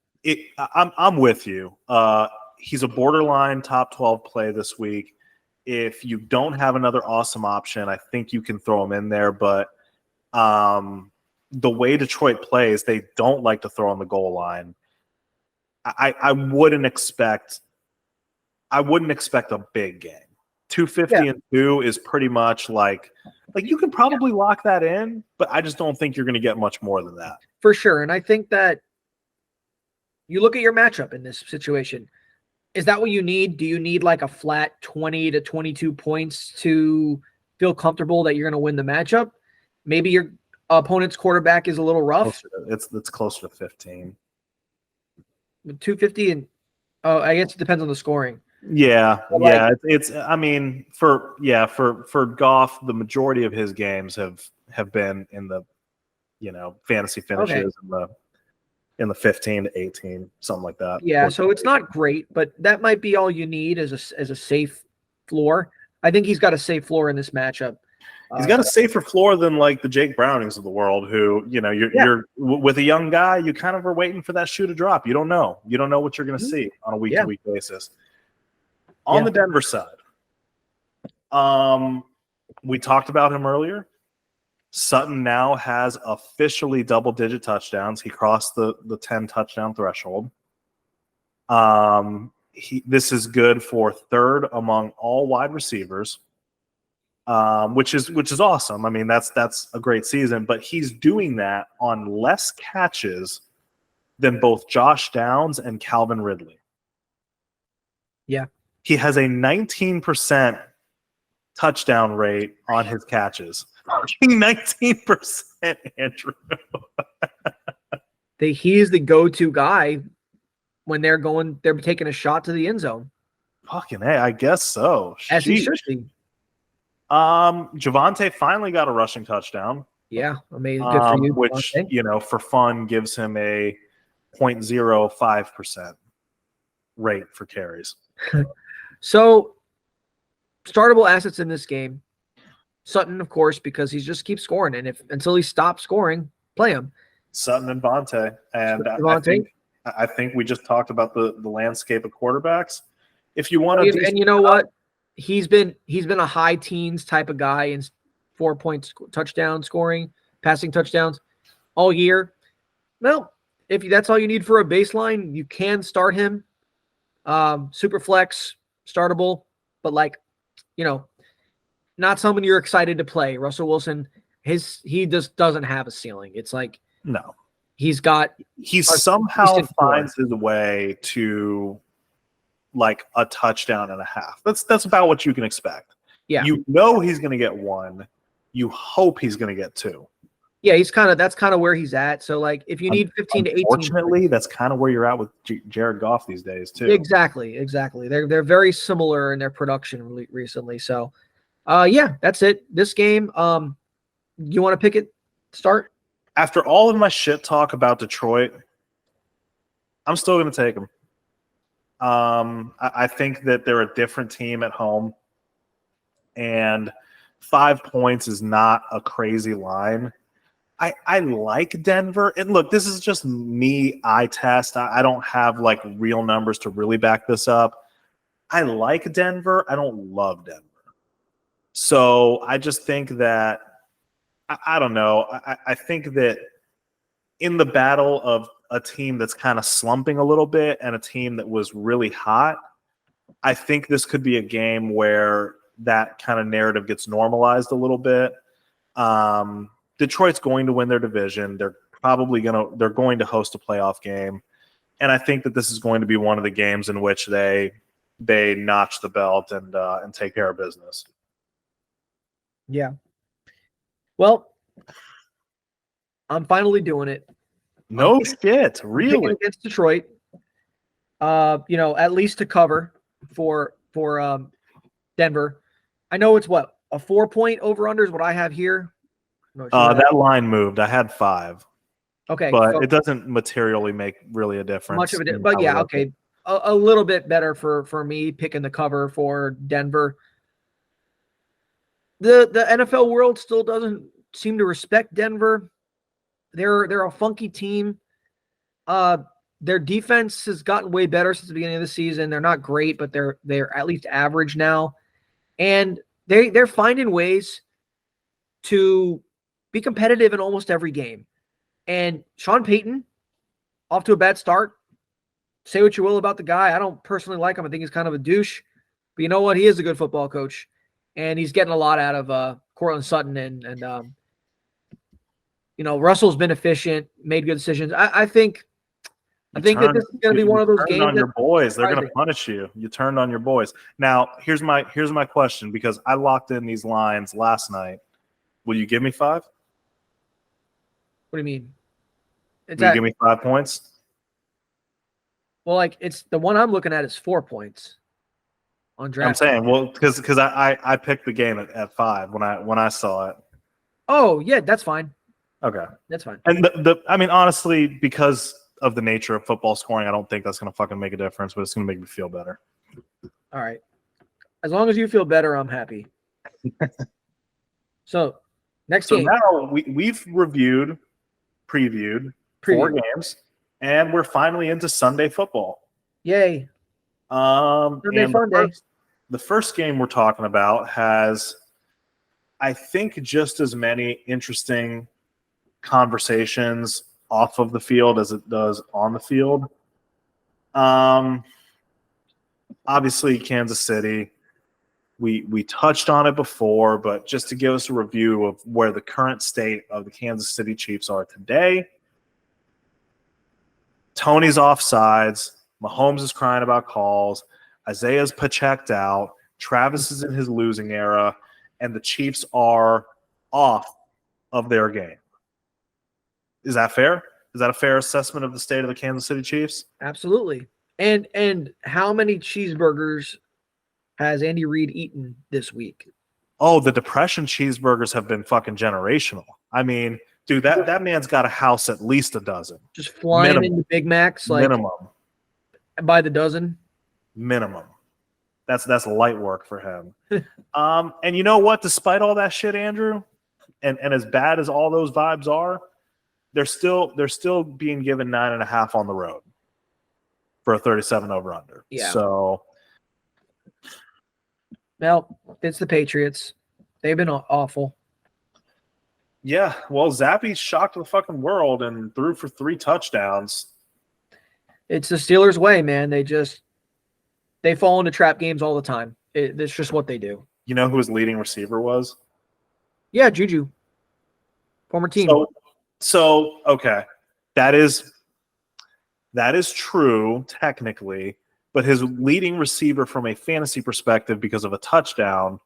I'm with you. He's a borderline top 12 play this week. If you don't have another awesome option, I think you can throw him in there. But the way Detroit plays, they don't like to throw on the goal line. I wouldn't expect a big game. 250 and 2 is pretty much like you can probably lock that in, but I just don't think you're going to get much more than that. For sure. And I think that you look at your matchup in this situation. Is that what you need? Do you need like a flat 20 to 22 points to feel comfortable that you're going to win the matchup? Maybe your opponent's quarterback is a little rough. It's closer to 15. 250 and I guess it depends on the scoring. Yeah. It's I mean for Goff, the majority of his games have been in the fantasy finishes in the 15 to 18, something like that. Yeah, so it's not great, but that might be all you need as a safe floor. I think he's got a safe floor in this matchup. He's got a safer floor than like the Jake Brownings of the world, who you're with a young guy. You kind of are waiting for that shoe to drop. You don't know what you're going to see on a week-to-week basis. On the Denver side, we talked about him earlier. Sutton now has officially double-digit touchdowns. He crossed the 10 touchdown threshold. This is good for third among all wide receivers. Which is awesome. I mean, that's a great season, but he's doing that on less catches than both Josh Downs and Calvin Ridley. Yeah. He has a 19% touchdown rate on his catches. 19%, Andrew. He is the go-to guy when they're taking a shot to the end zone. Fucking A, I guess so. As he should be. Javonte finally got a rushing touchdown. Yeah, amazing. Good for you. Which, for fun gives him a 0.05% rate for carries. So, startable assets in this game. Sutton, of course, because he just keeps scoring, and until he stops scoring, play him. Sutton and Vontae, and I think we just talked about the landscape of quarterbacks. If you want to, and you know what, he's been a high teens type of guy in 4 points touchdown scoring, passing touchdowns all year. Well, if that's all you need for a baseline, you can start him. Super flex, startable, but not someone you're excited to play. Russell Wilson, he just doesn't have a ceiling. It's like, no, he somehow finds his way to like a touchdown and a half. That's about what you can expect. Yeah. He's going to get one. You hope he's going to get two. Yeah, that's kind of where he's at. So like if you need 15 to 18. Unfortunately, that's kind of where you're at with Jared Goff these days too. Exactly. They're very similar in their production recently. So yeah, that's it. This game, you want to pick it start? After all of my shit talk about Detroit, I'm still going to take them. I think that they're a different team at home, and 5 points is not a crazy line. I like Denver. And look, this is just me eye test. I don't have like real numbers to really back this up. I like Denver. I don't love Denver. So I just think that, I don't know. I think that in the battle of a team that's kind of slumping a little bit and a team that was really hot, I think this could be a game where that kind of narrative gets normalized a little bit. Detroit's going to win their division. They're going to host a playoff game. And I think that this is going to be one of the games in which they notch the belt and take care of business. Yeah. Well, I'm finally doing it. No shit, really? Against Detroit. At least to cover for Denver. I know it's what, a 4-point over-under is what I have here. That line moved. I had 5. Okay. But it doesn't materially make really a difference. Much of it, but yeah, okay. A little bit better for me picking the cover for Denver. The NFL world still doesn't seem to respect Denver. They're a funky team. Their defense has gotten way better since the beginning of the season. They're not great, but they're at least average now. And they're finding ways to be competitive in almost every game. And Sean Payton, off to a bad start. Say what you will about the guy. I don't personally like him. I think he's kind of a douche. But you know what? He is a good football coach. And he's getting a lot out of Cortland Sutton. And Russell's been efficient, made good decisions. I think that this is going to be one of those games. On your boys, they're going to punish you. You turned on your boys. Now, here's my question, because I locked in these lines last night. Will you give me 5? What do you mean? Will you give me 5 points? Well, like it's the one I'm looking at is 4 points on draft. I'm saying, well, because I picked the game at 5 when I saw it. Oh yeah, that's fine. Okay, that's fine. And I mean, honestly, because of the nature of football scoring, I don't think that's going to fucking make a difference, but it's going to make me feel better. All right, as long as you feel better, I'm happy. So next game. Now we've previewed 4 games, and we're finally into Sunday football. Yay! Sunday fun day. The first game we're talking about has, I think, just as many interesting conversations off of the field as it does on the field. Obviously, Kansas City. We touched on it before, but just to give us a review of where the current state of the Kansas City Chiefs are today. Tony's offsides. Mahomes is crying about calls. Isaiah's checked out. Travis is in his losing era. And the Chiefs are off of their game. Is that fair? Is that a fair assessment of the state of the Kansas City Chiefs? Absolutely. And how many cheeseburgers has Andy Reid eaten this week? Oh, the depression cheeseburgers have been fucking generational. I mean, dude, that man's got a house at least a dozen. Just flying into Big Macs like minimum by the dozen. Minimum. That's light work for him. And you know what? Despite all that shit, Andrew, and as bad as all those vibes are, they're still being given 9.5 on the road for a 37 over under. Yeah. So, well, it's the Patriots. They've been awful. Yeah. Well, Zappe shocked the fucking world and threw for 3 touchdowns. It's the Steelers' way, man. They fall into trap games all the time. It's just what they do. You know who his leading receiver was? Yeah, Juju. Former team. So okay. That is true technically, but his leading receiver from a fantasy perspective because of a touchdown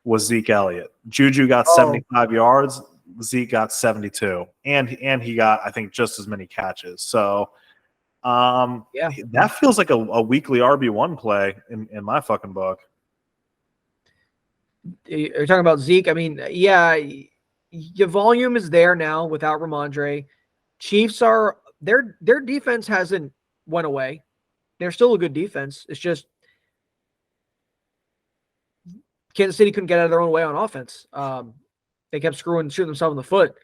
was Zeke Elliott. Juju got 75 yards. Zeke got 72, and he got, I think, just as many catches. So that feels like a weekly RB1 play in my fucking book. You're talking about Zeke. I mean, yeah, your volume is there now without Ramondre. Chiefs are their defense hasn't went away. They're still a good defense. It's just Kansas City couldn't get out of their own way on offense. They kept shooting themselves in the foot.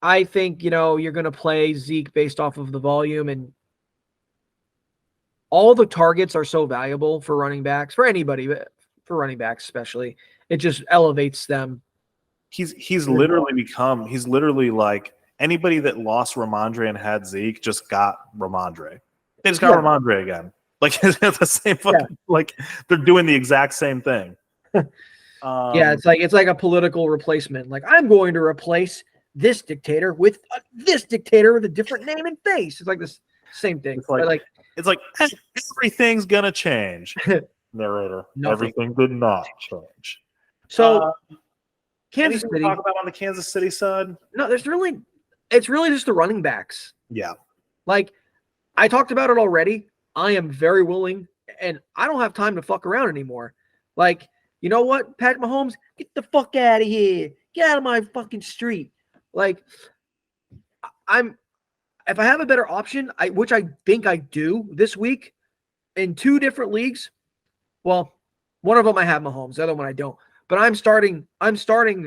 I think, you're going to play Zeke based off of the volume, and all the targets are so valuable for running backs, for anybody, but for running backs especially. It just elevates them. He's literally like anybody that lost Ramondre and had Zeke just got Ramondre. They just got Ramondre again. Like it's the same fucking like they're doing the exact same thing. It's like a political replacement. Like, I'm going to replace this dictator with this dictator with a different name and face. It's like this same thing. It's like everything's gonna change. Narrator. Everything did not change. So Kansas City. Talk about on the Kansas City side? No, it's really just the running backs. Yeah. Like, I talked about it already. I am very willing, and I don't have time to fuck around anymore. Like, you know what, Patrick Mahomes, get the fuck out of here. Get out of my fucking street. Like, if I have a better option, which I think I do this week in 2 different leagues. Well, one of them I have Mahomes, the other one I don't. But I'm starting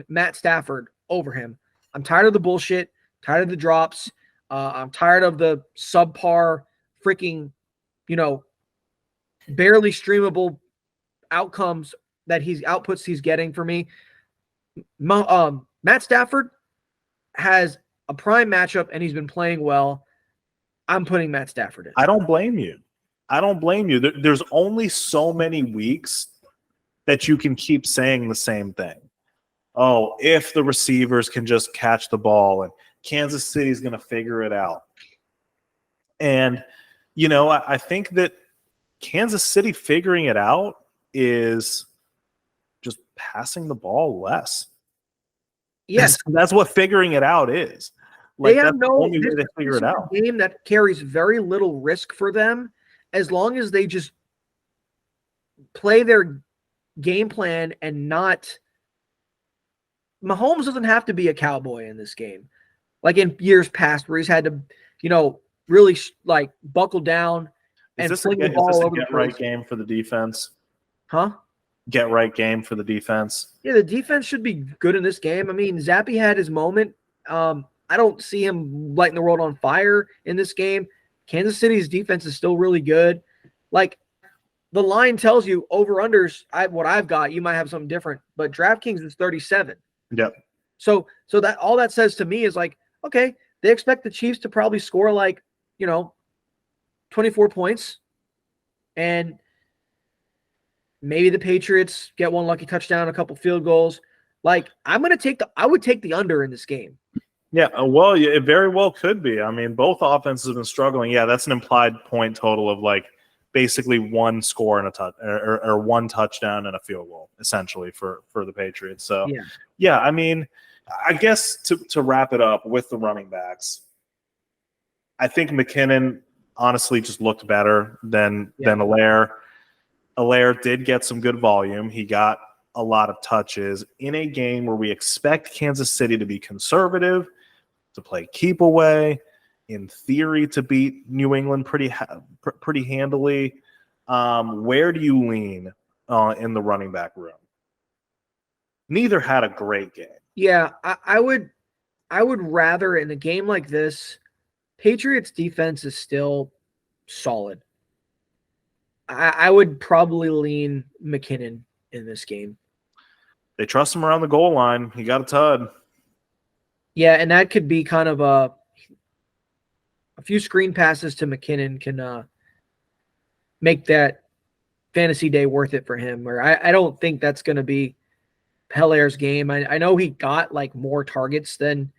Matt Stafford over him. I'm tired of the bullshit, tired of the drops. I'm tired of the subpar freaking, barely streamable outcomes that outputs he's getting for me. Matt Stafford has a prime matchup and he's been playing well. I'm putting Matt Stafford in. I don't blame you. There's only so many weeks that you can keep saying the same thing. Oh, if the receivers can just catch the ball and Kansas City's going to figure it out. And, I think that Kansas City figuring it out is just passing the ball less. Yes. That's what figuring it out is. Like, that's the only way they figure it out. Game that carries very little risk for them, as long as they just play their game plan and not. Mahomes doesn't have to be a cowboy in this game, like in years past where he's had to, really buckle down and fling the ball over the get right game for the defense. Huh? Get right game for the defense. Yeah, the defense should be good in this game. I mean, Zappy had his moment. I don't see him lighting the world on fire in this game. Kansas City's defense is still really good. Like, the line tells you over-unders, what I've got, you might have something different, but DraftKings is 37. Yep. So that all that says to me is like, okay, they expect the Chiefs to probably score 24 points, and maybe the Patriots get one lucky touchdown, a couple field goals. Like, I would take the under in this game. Yeah, well, it very well could be. I mean, both offenses have been struggling. Yeah, that's an implied point total of basically one score and a touch or one touchdown and a field goal, essentially for the Patriots. So yeah, I mean, I guess to wrap it up with the running backs, I think McKinnon honestly just looked better than Allaire. Allaire did get some good volume. He got a lot of touches in a game where we expect Kansas City to be conservative, to play keep away, in theory to beat New England pretty handily. Where do you lean in the running back room? Neither had a great game. Yeah, I would rather in a game like this, Patriots defense is still solid. I would probably lean McKinnon in this game. They trust him around the goal line. He got a tud. Yeah, and that could be kind of a few screen passes to McKinnon can make that fantasy day worth it for him. Or I don't think that's going to be Pellaire's game. I know he got more targets than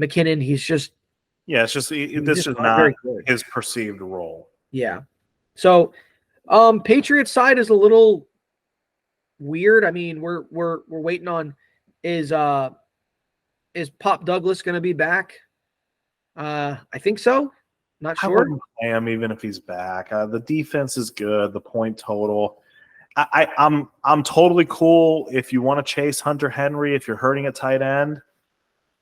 McKinnon. He's just it's just this is not his perceived role. Yeah. So Patriots side is a little weird. I mean, we're waiting on is Is Pop Douglas going to be back? I think so. Not I sure. wouldn't play him even if he's back. The defense is good. The point total. I'm totally cool if you want to chase Hunter Henry. If you're hurting at tight end,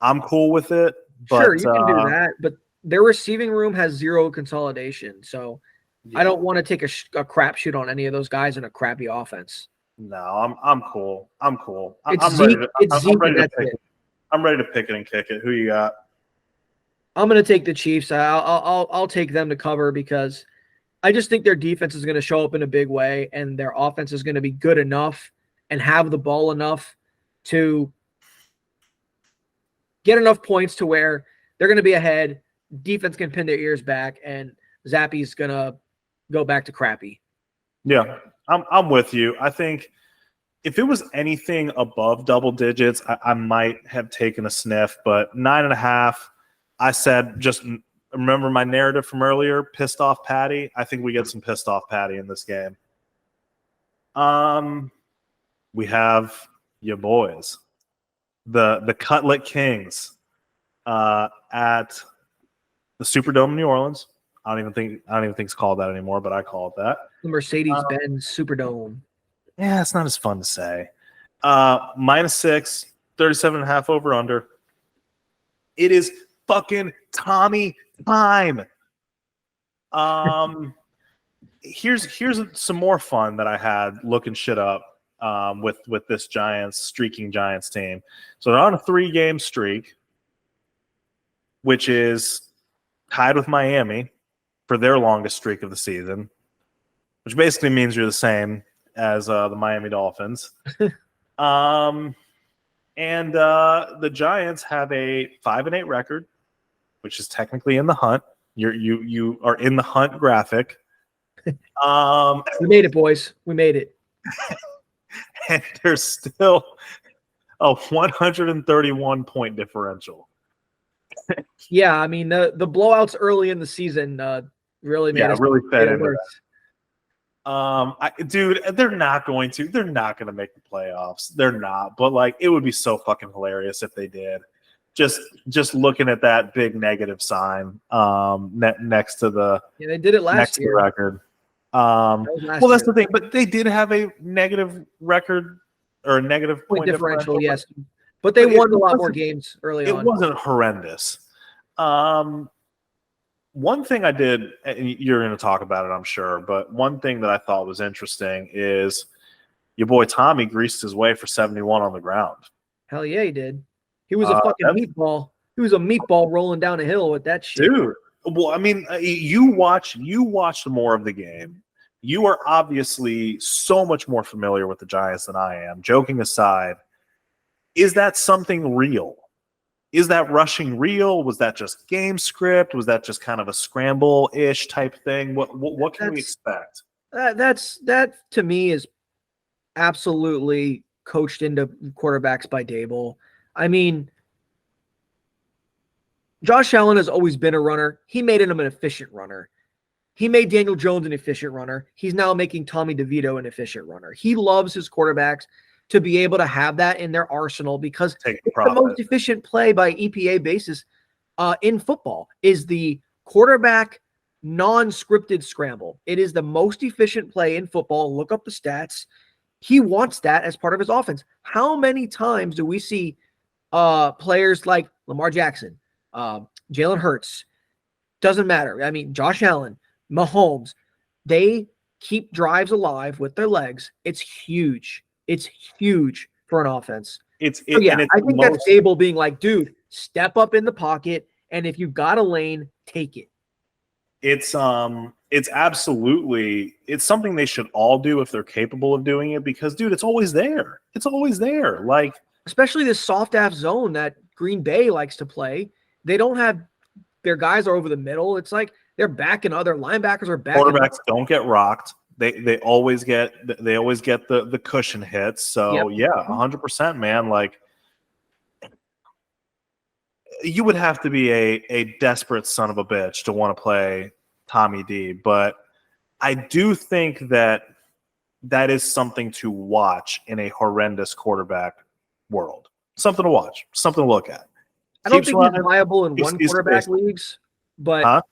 I'm cool with it. But, sure, you can do that, but their receiving room has zero consolidation, so I don't want to take a crapshoot on any of those guys in a crappy offense. No, I'm cool. I'm cool. It's I'm Zeke. ready It's Zeke, I'm ready and to that's pick it. it. I'm ready to pick it and kick it. Who you got? I'm going to take the Chiefs. I'll take them to cover because I just think their defense is going to show up in a big way, and their offense is going to be good enough and have the ball enough to get enough points to where they're going to be ahead. Defense can pin their ears back, and Zappy's going to go back to crappy. Yeah, I'm with you. I think if it was anything above double digits, I might have taken a sniff, but 9.5, I said, just remember my narrative from earlier, pissed off Patty. I think we get some pissed off Patty in this game. We have your boys, the Cutlet Kings, at the Superdome in New Orleans. I don't even think it's called that anymore, but I call it that. The Mercedes-Benz Superdome. Yeah, it's not as fun to say. -6, 37.5 over under. It is fucking Tommy time. Here's some more fun that I had looking shit up with this streaking Giants team. So they're on a 3-game streak, which is tied with Miami for their longest streak of the season, which basically means you're the same as the Miami Dolphins. And the Giants have a 5-8 record, which is technically in the hunt. You are in the hunt graphic. We made it, boys. We made it. And there's still a 131 point differential. Yeah, I mean the blowouts early in the season really made us really fed into worse. that. Dude, they're not going to make the playoffs. They're not, but like it would be so fucking hilarious if they did. Just looking at that big negative sign next to the they did it last year. Record. That's the thing, but they did have a negative record or a negative point differential. Yes, but they won a lot more games early on. It wasn't horrendous. One thing I did, and you're going to talk about it, I'm sure, but one thing that I thought was interesting is your boy Tommy greased his way for 71 on the ground. Hell yeah, he did. He was a fucking meatball. He was a meatball rolling down a hill with that shit. Dude, well, I mean, you watched more of the game. You are obviously so much more familiar with the Giants than I am. Joking aside, is that something real? Is that rushing real? Was that just game script? Was that just kind of a scramble-ish type thing? What can we expect? That to me is absolutely coached into quarterbacks by Dable. I mean, Josh Allen has always been a runner. He made him an efficient runner. He made Daniel Jones an efficient runner. He's now making Tommy DeVito an efficient runner. He loves his quarterbacks to be able to have that in their arsenal because it's the most efficient play by EPA basis in football is the quarterback non-scripted scramble. It is the most efficient play in football. Look up the stats. He wants that as part of his offense. How many times do we see players like Lamar Jackson, Jalen Hurts, doesn't matter. I mean, Josh Allen, Mahomes, they keep drives alive with their legs. It's huge. It's huge for an offense. I think that's Dable being like, dude, step up in the pocket, and if you've got a lane, take it. It's absolutely, it's something they should all do if they're capable of doing it because, dude, it's always there. It's always there. Like, especially this soft ass zone that Green Bay likes to play. They don't have their guys are over the middle. It's like they're backing other linebackers are backing. Quarterbacks don't get rocked. They always get the cushion hits. So yeah, 100%, man. Like you would have to be a desperate son of a bitch to want to play Tommy D. But I do think that is something to watch in a horrendous quarterback world. Something to watch, something to look at. I don't Keeps think he's running. viable in Keeps one the quarterback pace. leagues, but Huh?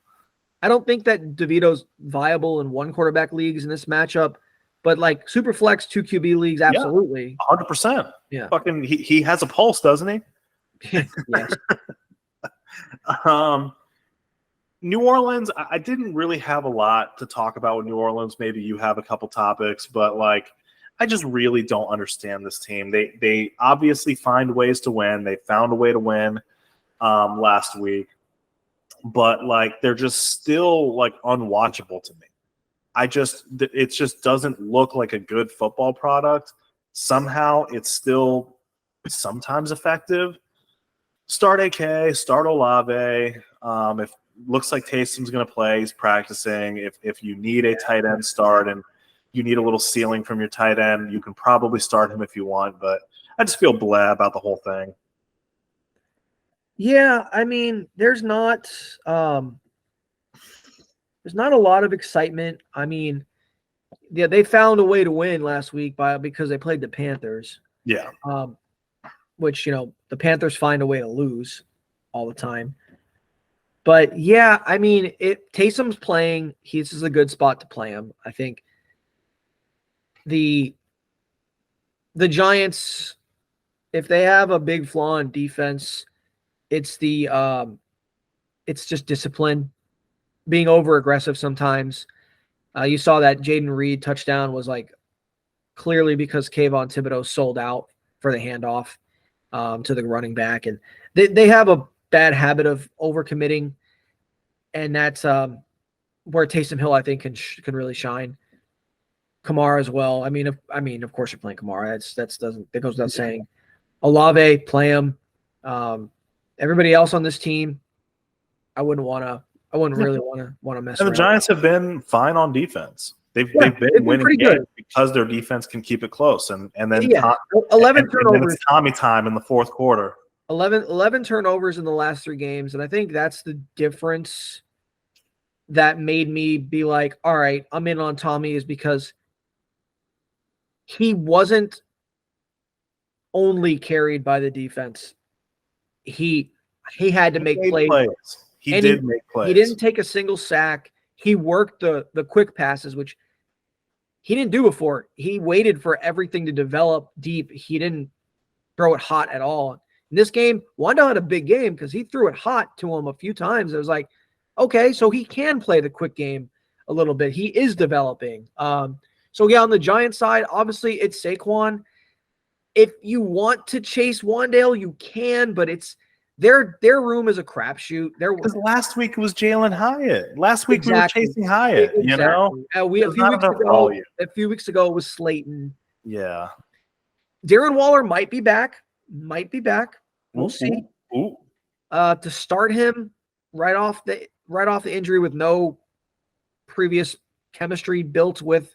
I don't think that Devito's viable in one quarterback leagues in this matchup. But like super flex 2 QB leagues, Yeah. absolutely. 100%. Yeah. Fucking, he has a pulse, doesn't he? Yes. New Orleans, I didn't really have a lot to talk about with New Orleans. Maybe you have a couple topics, but like, I just really don't understand this team. They obviously find ways to win. They found a way to win last week, but like they're just still like unwatchable to me. It just doesn't look like a good football product. Somehow it's still sometimes effective. Start AK, start Olave. If looks like Taysom's going to play, he's practicing. If you need a tight end start and you need a little ceiling from your tight end, you can probably start him if you want. But I just feel blah about the whole thing. Yeah, I mean, there's not a lot of excitement. I mean, yeah, they found a way to win last week because they played the Panthers. Yeah. Which, the Panthers find a way to lose all the time. But yeah, I mean, Taysom's playing. This is a good spot to play him. I think the Giants, if they have a big flaw in defense, it's just discipline, being over aggressive sometimes. You saw that Jaden Reed touchdown was like clearly because Kayvon Thibodeau sold out for the handoff to the running back, and they have a bad habit of overcommitting, and that's where Taysom Hill I think can really shine. Kamara as well. I mean, of course you're playing Kamara. That goes without saying. Olave, play him. Everybody else on this team, I wouldn't really want to mess And around. the Giants have been fine on defense. They've been winning pretty games good because their defense can keep it close. And then 11 turnovers. And then it's Tommy time in the fourth quarter. 11 turnovers in the last 3 games, and I think that's the difference that made me be like, all right, I'm in on Tommy, is because he wasn't only carried by the defense. He had to make plays. He did make plays. He didn't take a single sack. He worked the quick passes, which he didn't do before. He waited for everything to develop deep. He didn't throw it hot at all. In this game, Wando had a big game because he threw it hot to him a few times. It was like, okay, so he can play the quick game a little bit. He is developing. So yeah, on the Giants side, obviously it's Saquon. If you want to chase Wandale, you can, but it's their room is a crapshoot. Because last week it was Jalen Hyatt. Last week we were chasing Hyatt. Exactly. You know, a few weeks ago it was Slayton. Yeah. Darren Waller might be back. We'll see. To start him right off the injury with no previous chemistry built with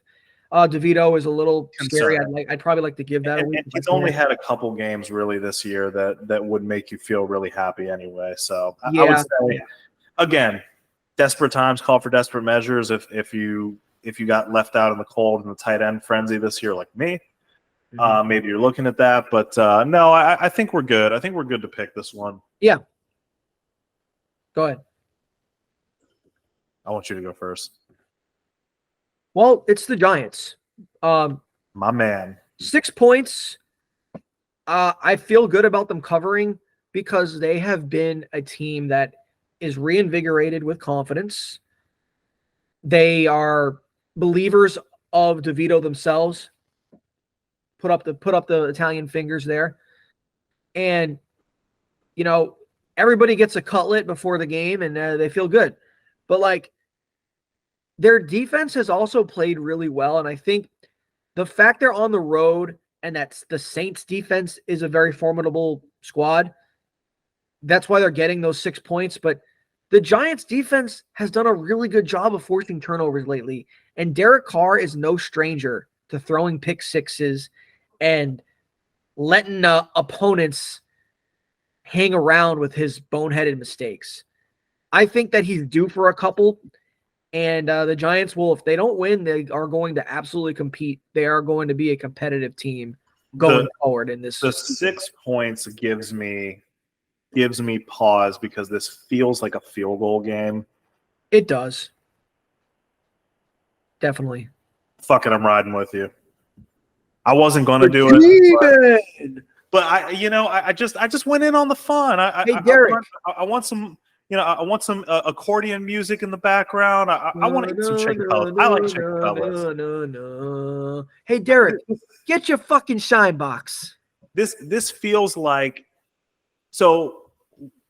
Devito is a little scary. I'd probably like to give that a week. He's only had a couple games really this year that would make you feel really happy anyway. So I would say, again, desperate times call for desperate measures. If you got left out in the cold in the tight end frenzy this year like me, maybe you're looking at that. But no, I think we're good. I think we're good to pick this one. Yeah. Go ahead. I want you to go first. Well, it's the Giants. My man. 6 points. I feel good about them covering because they have been a team that is reinvigorated with confidence. They are believers of DeVito themselves. Put up the Italian fingers there. And, everybody gets a cutlet before the game and they feel good. But, their defense has also played really well, and I think the fact they're on the road and that the Saints defense is a very formidable squad, that's why they're getting those 6 points. But the Giants defense has done a really good job of forcing turnovers lately, and Derek Carr is no stranger to throwing pick sixes and letting opponents hang around with his boneheaded mistakes. I think that he's due for a couple. And the Giants will, if they don't win, they are going to absolutely compete. They are going to be a competitive team going forward in this. The 6 points gives me gives me pause because this feels like a field goal game. It does. Definitely. Fuck it, I'm riding with you. I wasn't going to do it, but I just went in on the fun. Hey, Derek. I want some, I want some accordion music in the background. I want to eat some chicken cutlets. I like chicken cutlets. Hey, Derek, get your fucking shine box. This feels like, so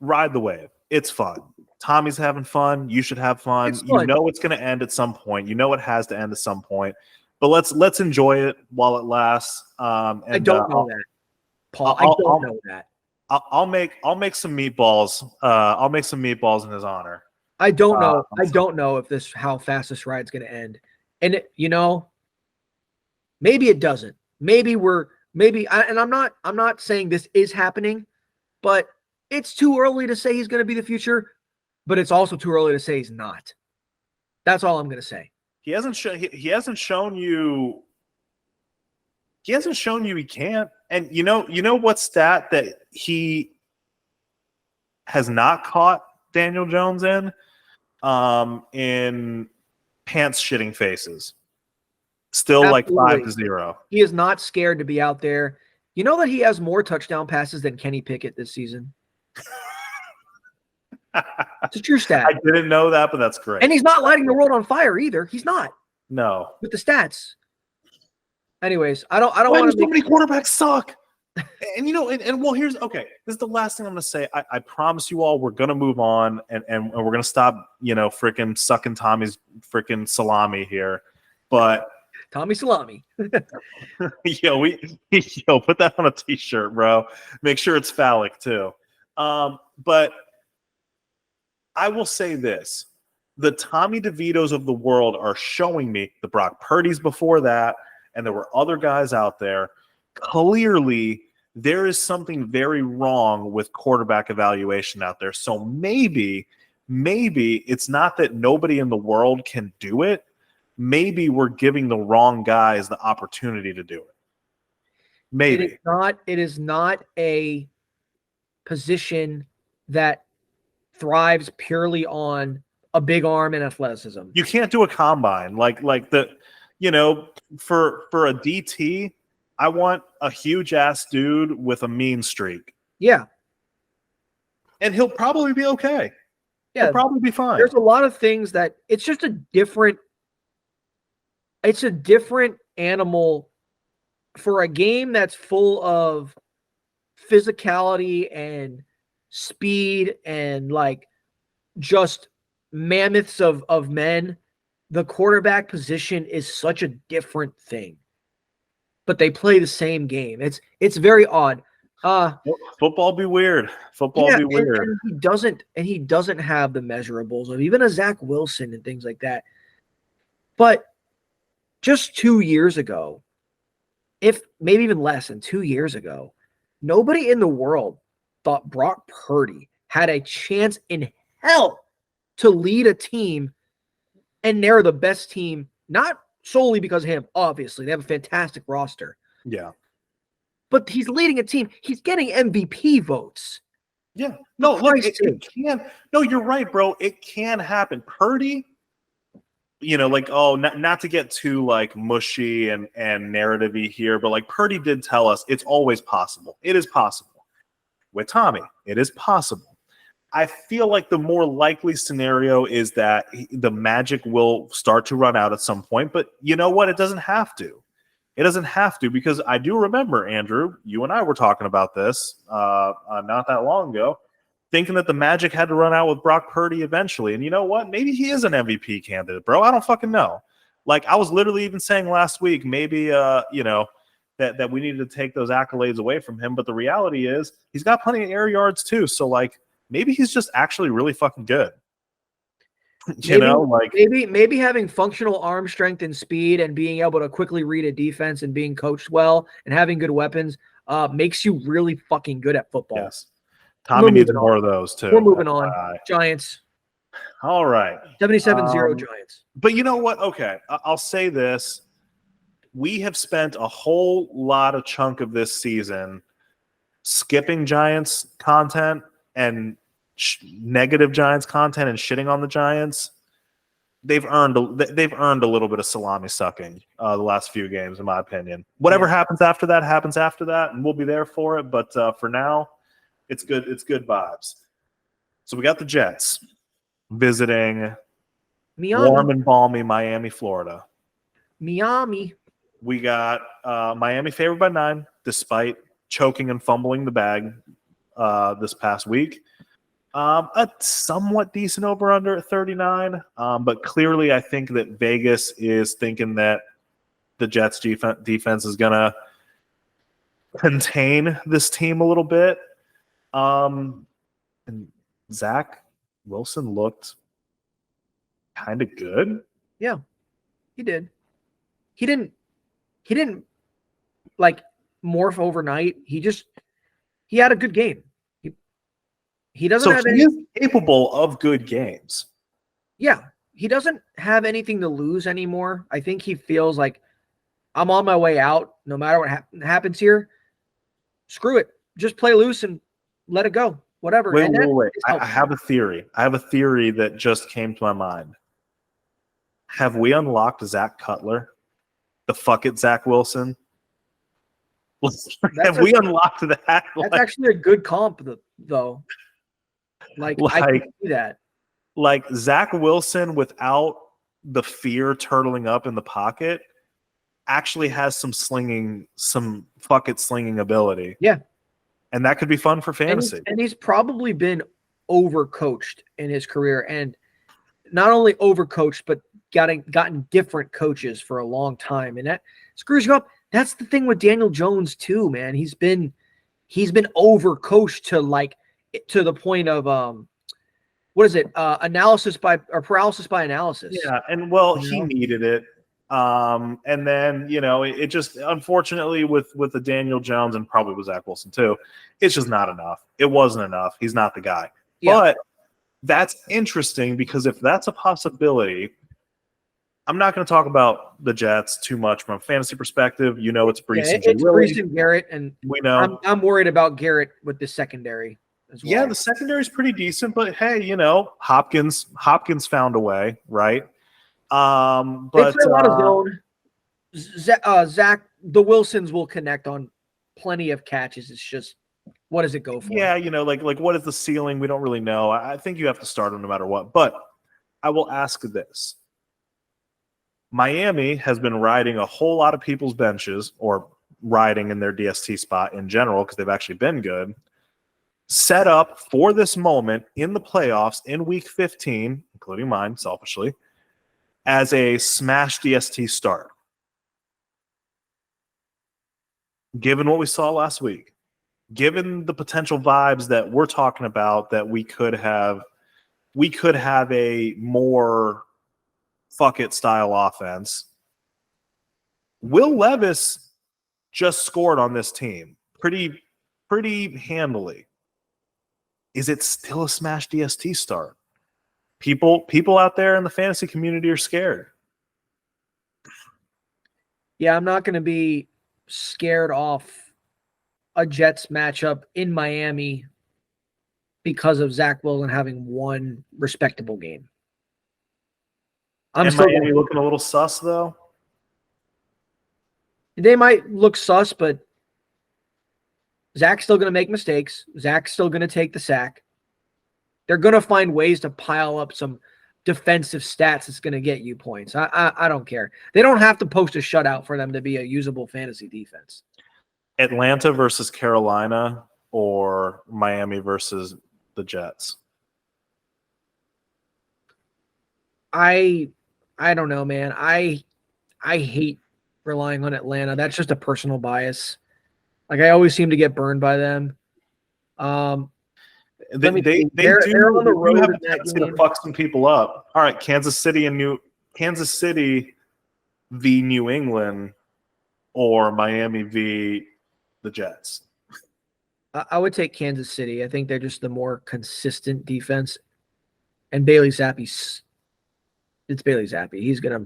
ride the wave. It's fun. Tommy's having fun. You should have fun. You know it's going to end at some point. You know it has to end at some point. But let's enjoy it while it lasts. And, I don't know that, Paul. I don't know that. I'll make some meatballs. I'll make some meatballs in his honor. I don't know. I don't know if how fast this ride's going to end. And maybe it doesn't. I'm not saying this is happening, but it's too early to say he's going to be the future. But it's also too early to say he's not. That's all I'm going to say. He hasn't shown you he can't. And you know what stat that he has not caught Daniel Jones in pants shitting faces. Still Absolutely. Like 5-0. He is not scared to be out there. You know that he has more touchdown passes than Kenny Pickett this season. It's a true stat. I didn't know that, but that's great. And he's not lighting the world on fire either. He's not. No. With the stats. Anyways, I don't want to. So many quarterbacks suck. And well, here's okay. This is the last thing I'm gonna say. I promise you all, we're gonna move on and we're gonna stop, freaking sucking Tommy's freaking salami here. But Tommy salami. Yo, put that on a t-shirt, bro. Make sure it's phallic too. But I will say this. The Tommy DeVitos of the world are showing me, the Brock Purdy's before that, and there were other guys out there. Clearly, there is something very wrong with quarterback evaluation out there. So maybe it's not that nobody in the world can do it. Maybe we're giving the wrong guys the opportunity to do it. Maybe. It is not a position that thrives purely on a big arm and athleticism. You can't do a combine for a DT. I want a huge ass dude with a mean streak. Yeah, and he'll probably be okay. Yeah, he'll probably be fine. There's a lot of things that it's just a different. It's a different animal for a game that's full of physicality and speed and just mammoths of men. The quarterback position is such a different thing, but they play the same game. It's very odd. Football be weird. Be weird. And he doesn't have the measurables of even a Zach Wilson and things like that. But just 2 years ago, if maybe even less than 2 years ago, nobody in the world thought Brock Purdy had a chance in hell to lead a team, and they're the best team, not solely because of him, obviously. They have a fantastic roster. Yeah. But he's leading a team. He's getting MVP votes. Yeah. No, look, it can. No, you're right, bro. It can happen. Purdy, not to get too mushy and narrative-y here, but Purdy did tell us it's always possible. It is possible. With Tommy, it is possible. I feel like the more likely scenario is that the magic will start to run out at some point, but you know what? It doesn't have to. It doesn't have to, because I do remember, Andrew, you and I were talking about this not that long ago, thinking that the magic had to run out with Brock Purdy eventually. And you know what? Maybe he is an MVP candidate, bro. I don't fucking know. I was literally even saying last week, maybe, that we needed to take those accolades away from him. But the reality is he's got plenty of air yards too. So maybe he's just actually really fucking good. Maybe having functional arm strength and speed and being able to quickly read a defense and being coached well and having good weapons makes you really fucking good at football. Yes. Tommy needs more of those too. We're moving on. Giants. All right. 77-0 Giants. But you know what? Okay. I'll say this. We have spent a whole lot of chunk of this season skipping Giants content and negative Giants content and shitting on the Giants, they've earned a little bit of salami sucking the last few games, in my opinion. Whatever happens after that, and we'll be there for it. But for now, it's good. It's good vibes. So we got the Jets visiting warm and balmy Miami, Florida. Miami. We got Miami favored by 9, despite choking and fumbling the bag this past week. A somewhat decent over-under at 39, but clearly I think that Vegas is thinking that the Jets defense is going to contain this team a little bit. And Zach Wilson looked kind of good. Yeah, he did. He didn't like morph overnight. He had a good game. He doesn't have he is capable of good games. Yeah, he doesn't have anything to lose anymore. I think he feels like I'm on my way out. No matter what happens here, screw it. Just play loose and let it go. Whatever. Wait. I have a theory. I have a theory that just came to my mind. Have we unlocked Zach Cutler? The fuck it, Zach Wilson? Have we unlocked that? That's actually a good comp, though. I can see that. Like Zach Wilson without the fear turtling up in the pocket actually has some slinging ability. Yeah. And that could be fun for fantasy. And he's probably been overcoached in his career. And not only overcoached, but gotten different coaches for a long time. And that screws you up. That's the thing with Daniel Jones too, man. He's been overcoached to the point of paralysis by analysis. Yeah, and he needed it. And then it just unfortunately with the Daniel Jones and probably with Zach Wilson too, it's just not enough. It wasn't enough. He's not the guy. Yeah. But that's interesting because if that's a possibility, I'm not going to talk about the Jets too much from a fantasy perspective. It's Brees and Brees and Garrett, and we know I'm worried about Garrett with the secondary as well. Yeah, the secondary is pretty decent, but hey, Hopkins found a way, right? But they play a lot of zone. Zach, the Wilsons will connect on plenty of catches. It's just, what does it go for? Yeah, like what is the ceiling? We don't really know. I think you have to start him no matter what. But I will ask this. Miami has been riding a whole lot of people's benches or riding in their DST spot in general because they've actually been good. Set up for this moment in the playoffs in week 15, including mine, selfishly, as a smash DST start. Given what we saw last week, given the potential vibes that we're talking about, that we could have a more fuck it style offense. Will Levis just scored on this team pretty handily. Is it still a smash DST start? People out there in the fantasy community are scared. Yeah, I'm not going to be scared off a Jets matchup in Miami because of Zach Wilson having one respectable game. And Miami looking a little sus, though? They might look sus, but Zach's still going to make mistakes. Zach's still going to take the sack. They're going to find ways to pile up some defensive stats that's going to get you points. I don't care. They don't have to post a shutout for them to be a usable fantasy defense. Atlanta versus Carolina or Miami versus the Jets? I don't know, man. I hate relying on Atlanta. That's just a personal bias. I always seem to get burned by them. They do on the road have a tendency to fuck some people up. All right, Kansas City v. New England, or Miami v. the Jets. I would take Kansas City. I think they're just the more consistent defense. And Bailey Zappi's. It's Bailey Zappi. He's gonna.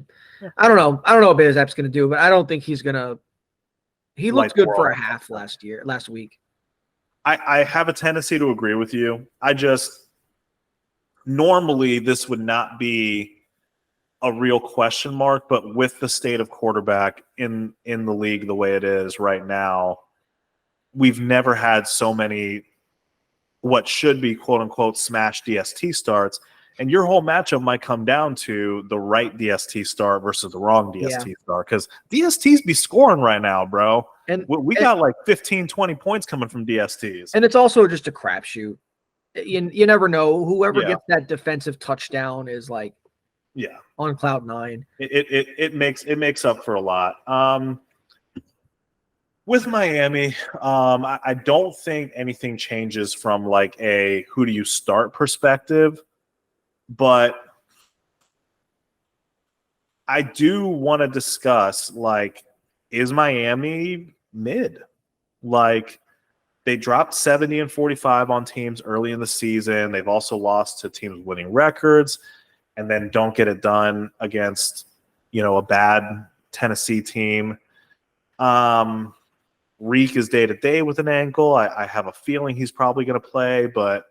I don't know what Bailey Zappi's gonna do, but I don't think he's gonna. He looked good for a half last week. I have a tendency to agree with you. Normally this would not be a real question mark, but with the state of quarterback in the league the way it is right now, we've never had so many what should be quote unquote smash DST starts. And your whole matchup might come down to the right DST start versus the wrong DST start. Because DSTs be scoring right now, bro. And we got like 15, 20 points coming from DSTs. And it's also just a crapshoot. You never know. Whoever gets that defensive touchdown is like on cloud nine. It makes up for a lot. With Miami, I don't think anything changes from like a who do you start perspective. But I do want to discuss, like, is Miami mid? Like, they dropped 70 and 45 on teams early in the season. They've also lost to teams winning records and then don't get it done against, a bad Tennessee team. Reek is day-to-day with an ankle. I have a feeling he's probably going to play, but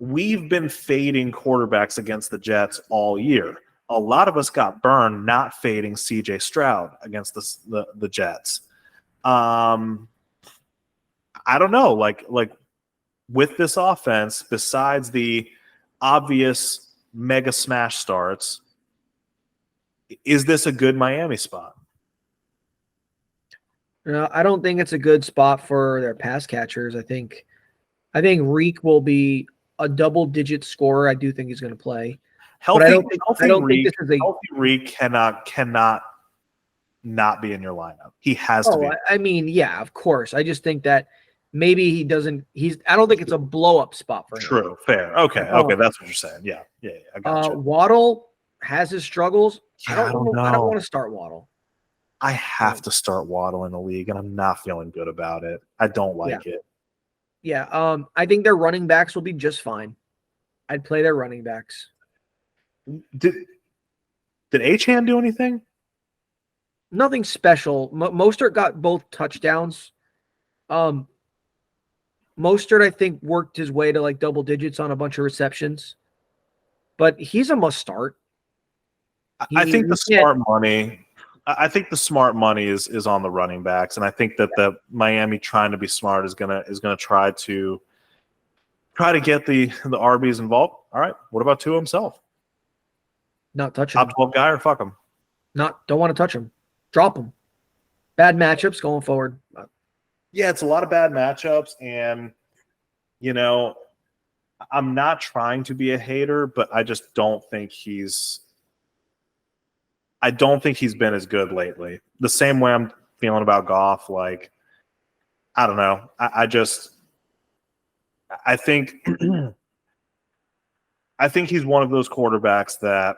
we've been fading quarterbacks against the Jets all year. A lot of us got burned not fading CJ Stroud against the Jets. I don't know, like with this offense, besides the obvious mega smash starts, is this a good Miami spot? No, I don't think it's a good spot for their pass catchers. I think Reek will be a double-digit scorer. I do think he's going to play. Healthy Reek cannot not be in your lineup. He has to be. I mean, yeah, of course. I just think that maybe he doesn't. I don't think it's a blow-up spot for him. True, fair. Okay, that's what you're saying. Yeah. I got you. Waddle has his struggles. Yeah, I don't know. I don't want to start Waddle. I have to start Waddle in the league, and I'm not feeling good about it. I don't like it. Yeah, I think their running backs will be just fine. I'd play their running backs. Did Achane do anything? Nothing special. Mostert got both touchdowns. Mostert, I think, worked his way to like double digits on a bunch of receptions. But he's a must start. I think the smart money is on the running backs, and I think that the Miami trying to be smart is gonna try to get the RBs involved. All right, what about Tua himself? Not touching top 12 guy or fuck him. Don't want to touch him. Drop him. Bad matchups going forward. Yeah, it's a lot of bad matchups, and I'm not trying to be a hater, but I just don't think he's been as good lately. The same way I'm feeling about Goff. Like, I don't know. I think he's one of those quarterbacks that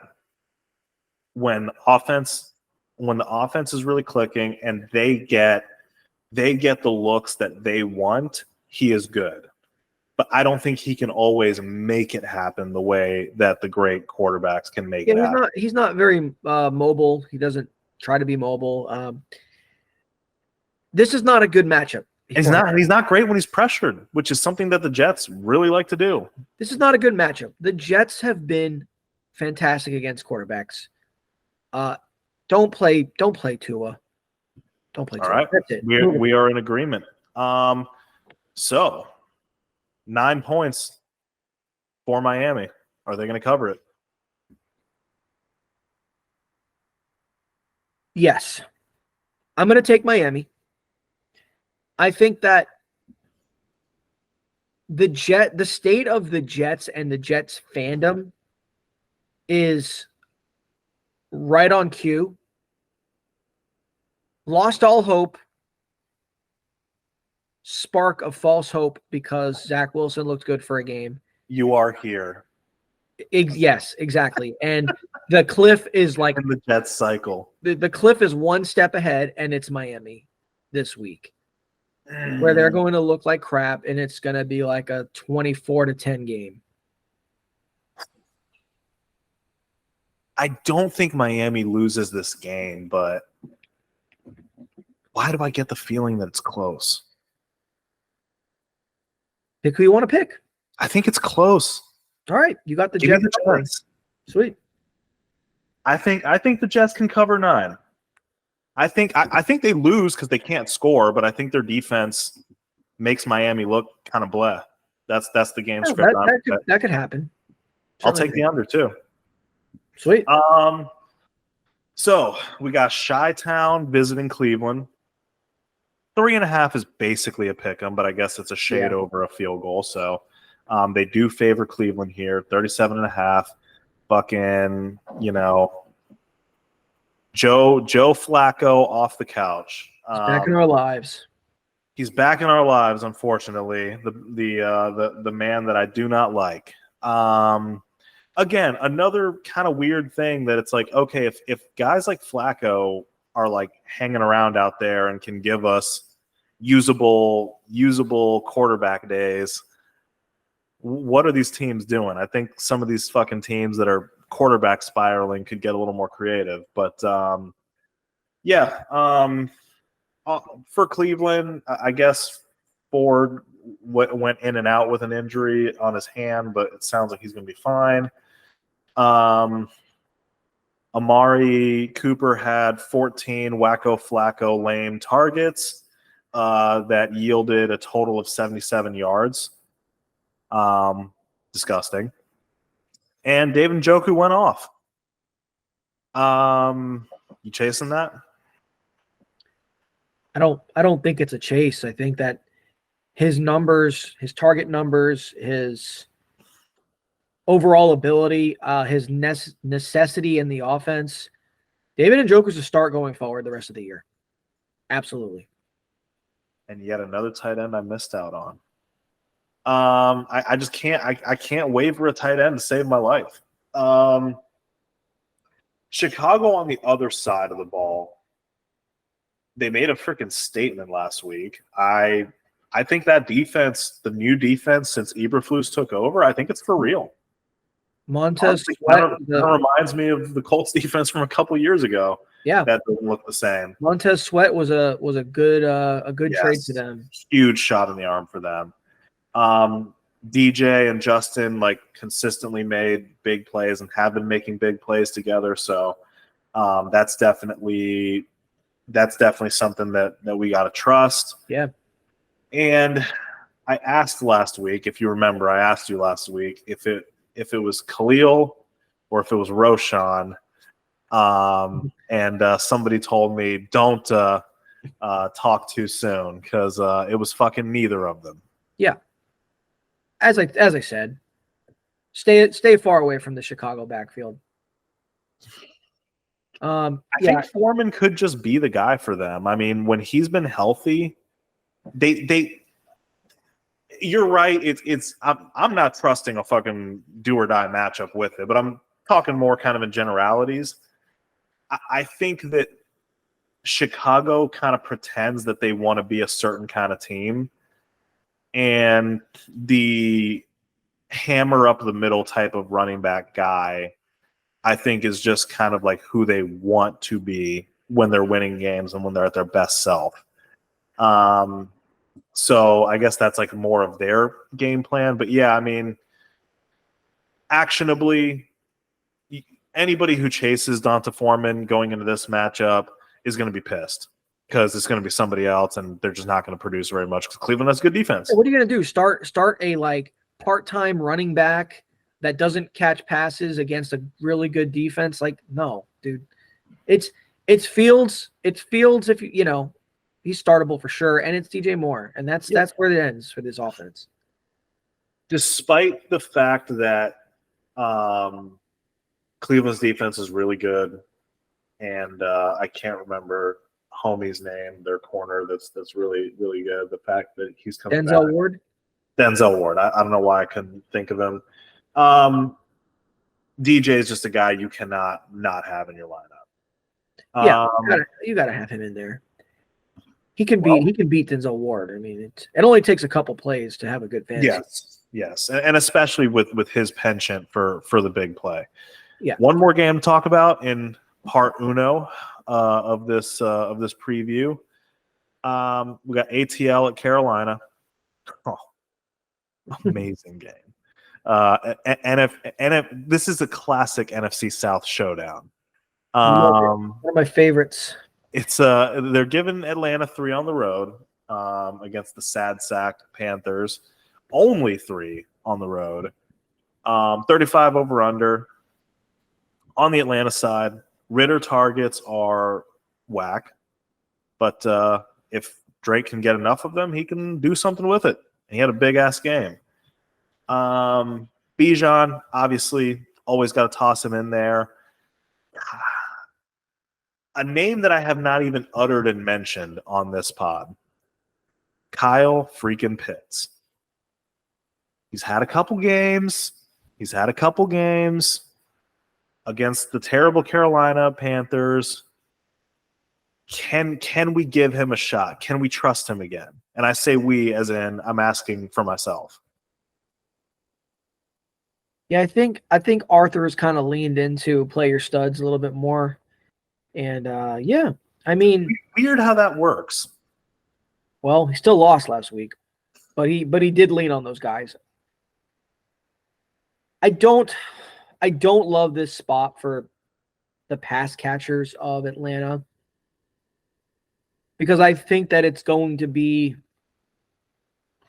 when the offense is really clicking and they get the looks that they want, he is good. But I don't think he can always make it happen the way that the great quarterbacks can make it happen. He's not very mobile. He doesn't try to be mobile. This is not a good matchup. He's not great when he's pressured, which is something that the Jets really like to do. This is not a good matchup. The Jets have been fantastic against quarterbacks. Don't play Tua. Don't play Tua. All right. That's it. We are in agreement. So 9 points for Miami. Are they going to cover it? Yes. I'm going to take Miami. I think that the state of the Jets and the Jets fandom is right on cue. Lost all hope. Spark of false hope because Zach Wilson looked good for a game. You are here. Yes, exactly. And the cliff is like in the Jets cycle. The cliff is one step ahead, and it's Miami this week, where they're going to look like crap, and it's going to be like a 24-10 game. I don't think Miami loses this game, but why do I get the feeling that it's close? Pick who you want to pick. I think it's close. All right, you got the Give me Jets. the Jets. Sweet. I think the Jets can cover 9. I think they lose because they can't score, but I think their defense makes Miami look kind of bleh. That's the game script. That could happen. I'll take the under too. Sweet. So we got Chi-Town visiting Cleveland. 3.5 is basically a pick 'em, but I guess it's a shade over a field goal. So they do favor Cleveland here. 37.5. Fucking, Joe Flacco off the couch. He's back in our lives. He's back in our lives, unfortunately. The man that I do not like. Again, another kind of weird thing that it's like, okay, if guys like Flacco are like hanging around out there and can give us usable quarterback days, what are these teams doing? I think some of these fucking teams that are quarterback spiraling could get a little more creative. But for Cleveland, I guess Ford went in and out with an injury on his hand, but it sounds like he's going to be fine. Amari Cooper had 14 wacko flacco lame targets that yielded a total of 77 yards. Disgusting. And David Njoku went off. You chasing that? I don't think it's a chase. I think that his numbers, his target numbers, his overall ability, his necessity in the offense, David Njoku's a start going forward the rest of the year. Absolutely. And yet another tight end I missed out on. I just can't. I can't waiver a tight end to save my life. Chicago on the other side of the ball, they made a freaking statement last week. I think that defense, the new defense since Eberflus took over, I think it's for real. Montez Honestly, Sweat kind of reminds me of the Colts defense from a couple years ago. Yeah, that doesn't look the same. Montez Sweat was a good trade to them. Huge shot in the arm for them. DJ and Justin like consistently made big plays and have been making big plays together. So that's definitely something that we got to trust. Yeah. And I asked last week, if you remember, I asked you last week if it was Khalil or if it was Roshan. And somebody told me don't talk too soon because it was fucking neither of them. Yeah. As I said, stay far away from the Chicago backfield. I think Foreman could just be the guy for them. I mean, when he's been healthy, they you're right. I'm not trusting a fucking do or die matchup with it, but I'm talking more kind of in generalities. I think that Chicago kind of pretends that they want to be a certain kind of team, and the hammer up the middle type of running back guy, I think, is just kind of like who they want to be when they're winning games and when they're at their best self. So I guess that's like more of their game plan. But yeah, I mean, actionably, anybody who chases Donta Foreman going into this matchup is going to be pissed because it's going to be somebody else, and they're just not going to produce very much because Cleveland has good defense. What are you going to do? Start a like part-time running back that doesn't catch passes against a really good defense? Like, no, dude. It's Fields. It's Fields if you know he's startable for sure, and it's DJ Moore, and that's where it ends for this offense. Despite the fact that Cleveland's defense is really good, and I can't remember homie's name, their corner that's really, really good. The fact that he's coming Denzel back. Ward? Denzel Ward. I don't know why I couldn't think of him. DJ is just a guy you cannot not have in your lineup. Yeah, you gotta have him in there. He can beat Denzel Ward. I mean, it only takes a couple plays to have a good fantasy. Yes, and especially with his penchant for the big play. Yeah. One more game to talk about in part uno of this preview. We got ATL at Carolina. Oh, amazing game. This is a classic NFC South showdown. Love it. One of my favorites. It's they're giving Atlanta 3 on the road against the sad sack Panthers. Only 3 on the road. 35 over under. On the Atlanta side, Ritter targets are whack, but if Drake can get enough of them, he can do something with it. He had a big ass game. Bijan, obviously, always got to toss him in there. A name that I have not even uttered and mentioned on this pod, Kyle freaking Pitts. He's had a couple games against the terrible Carolina Panthers. Can we give him a shot? Can we trust him again? And I say we as in I'm asking for myself. Yeah, I think Arthur has kind of leaned into play your studs a little bit more. And yeah, I mean, weird how that works. Well, he still lost last week, but he did lean on those guys. I don't love this spot for the pass catchers of Atlanta because I think that it's going to be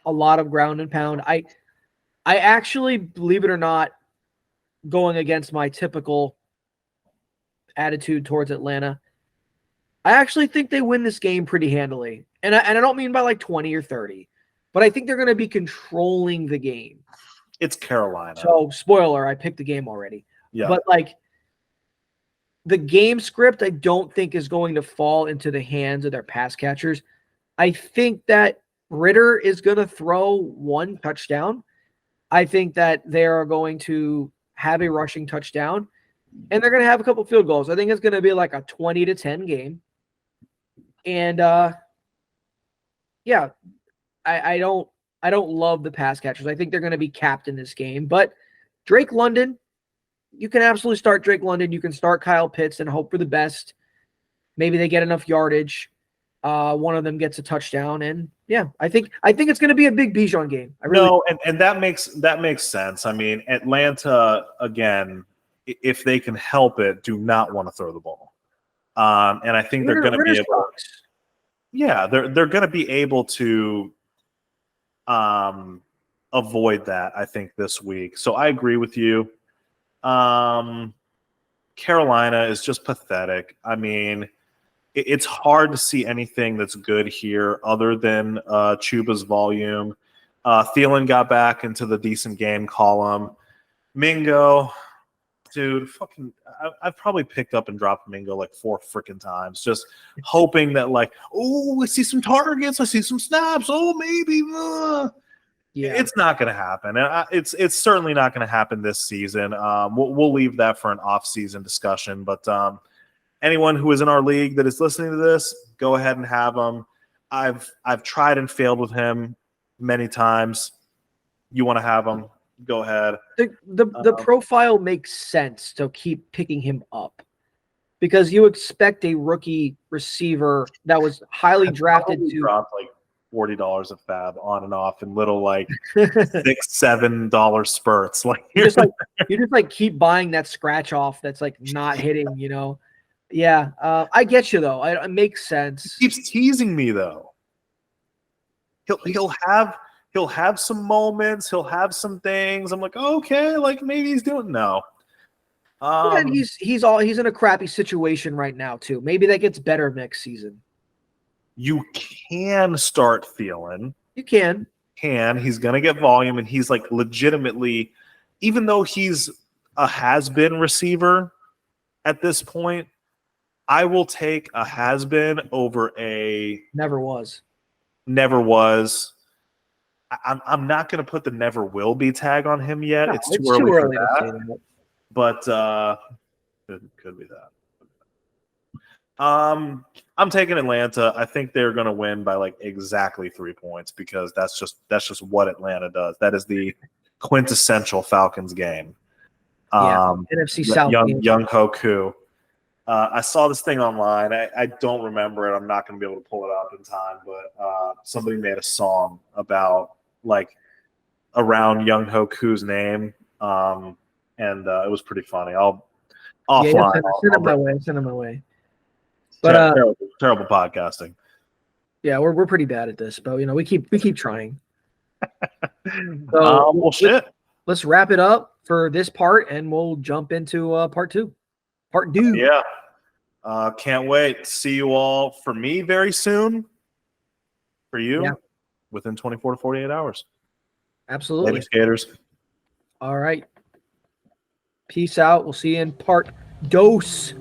a lot of ground and pound. I actually, believe it or not, going against my typical attitude towards Atlanta, I actually think they win this game pretty handily. And I don't mean by like 20 or 30, but I think they're going to be controlling the game. It's Carolina. So, spoiler, I picked the game already. Yeah. But like the game script, I don't think is going to fall into the hands of their pass catchers. I think that Ritter is going to throw 1 touchdown. I think that they are going to have a rushing touchdown, and they're going to have a couple field goals. I think it's going to be like a 20-10 game. And yeah, I don't love the pass catchers. I think they're going to be capped in this game. But Drake London, you can absolutely start Drake London. You can start Kyle Pitts and hope for the best. Maybe they get enough yardage. One of them gets a touchdown, and yeah, I think it's going to be a big Bijan game. And that makes sense. I mean, Atlanta again, if they can help it, do not want to throw the ball, and I think they're going to be able. Yeah, they're going to be able to avoid that. I think this week. So I agree with you. Carolina is just pathetic. I mean. It's hard to see anything that's good here other than Chuba's volume. Thielen got back into the decent game column. Mingo, dude, I've probably picked up and dropped Mingo like 4 freaking times, just hoping that like, oh, I see some targets, I see some snaps, oh, maybe. Yeah, it's not going to happen. It's certainly not going to happen this season. We'll leave that for an off-season discussion, but anyone who is in our league that is listening to this, go ahead and have him. I've tried and failed with him many times. You want to have him, go ahead. The profile makes sense to keep picking him up because you expect a rookie receiver that was highly drafted to drop like $40 a fab on and off in little like $6-7 spurts. Like you just keep buying that scratch off that's like not hitting, you know. Yeah, I get you though. It makes sense. He keeps teasing me though. He'll have some moments. He'll have some things. I'm like, okay, like maybe he's doing no. And he's in a crappy situation right now too. Maybe that gets better next season. You can start Thielen. You can. He's gonna get volume, and he's like legitimately, even though he's a has-been receiver at this point. I will take a has-been over a never was. I'm not going to put the never will be tag on him yet. No, it's too early for that. But could be that. I'm taking Atlanta. I think they're going to win by like exactly 3 points because that's just what Atlanta does. That is the quintessential Falcons game. NFC South young Hoku. I saw this thing online. I don't remember it. I'm not going to be able to pull it up in time, but somebody made a song about like around Young Ho Koo's name, and it was pretty funny. I'll offline. Send them my way. Send them my way. But terrible podcasting. Yeah, we're pretty bad at this, but we keep trying. So well, shit. Let's wrap it up for this part, and we'll jump into part two. Part two. Yeah. Can't wait. See you all for me very soon. For you, within 24 to 48 hours. Absolutely. Later, skaters. All right. Peace out. We'll see you in part dos.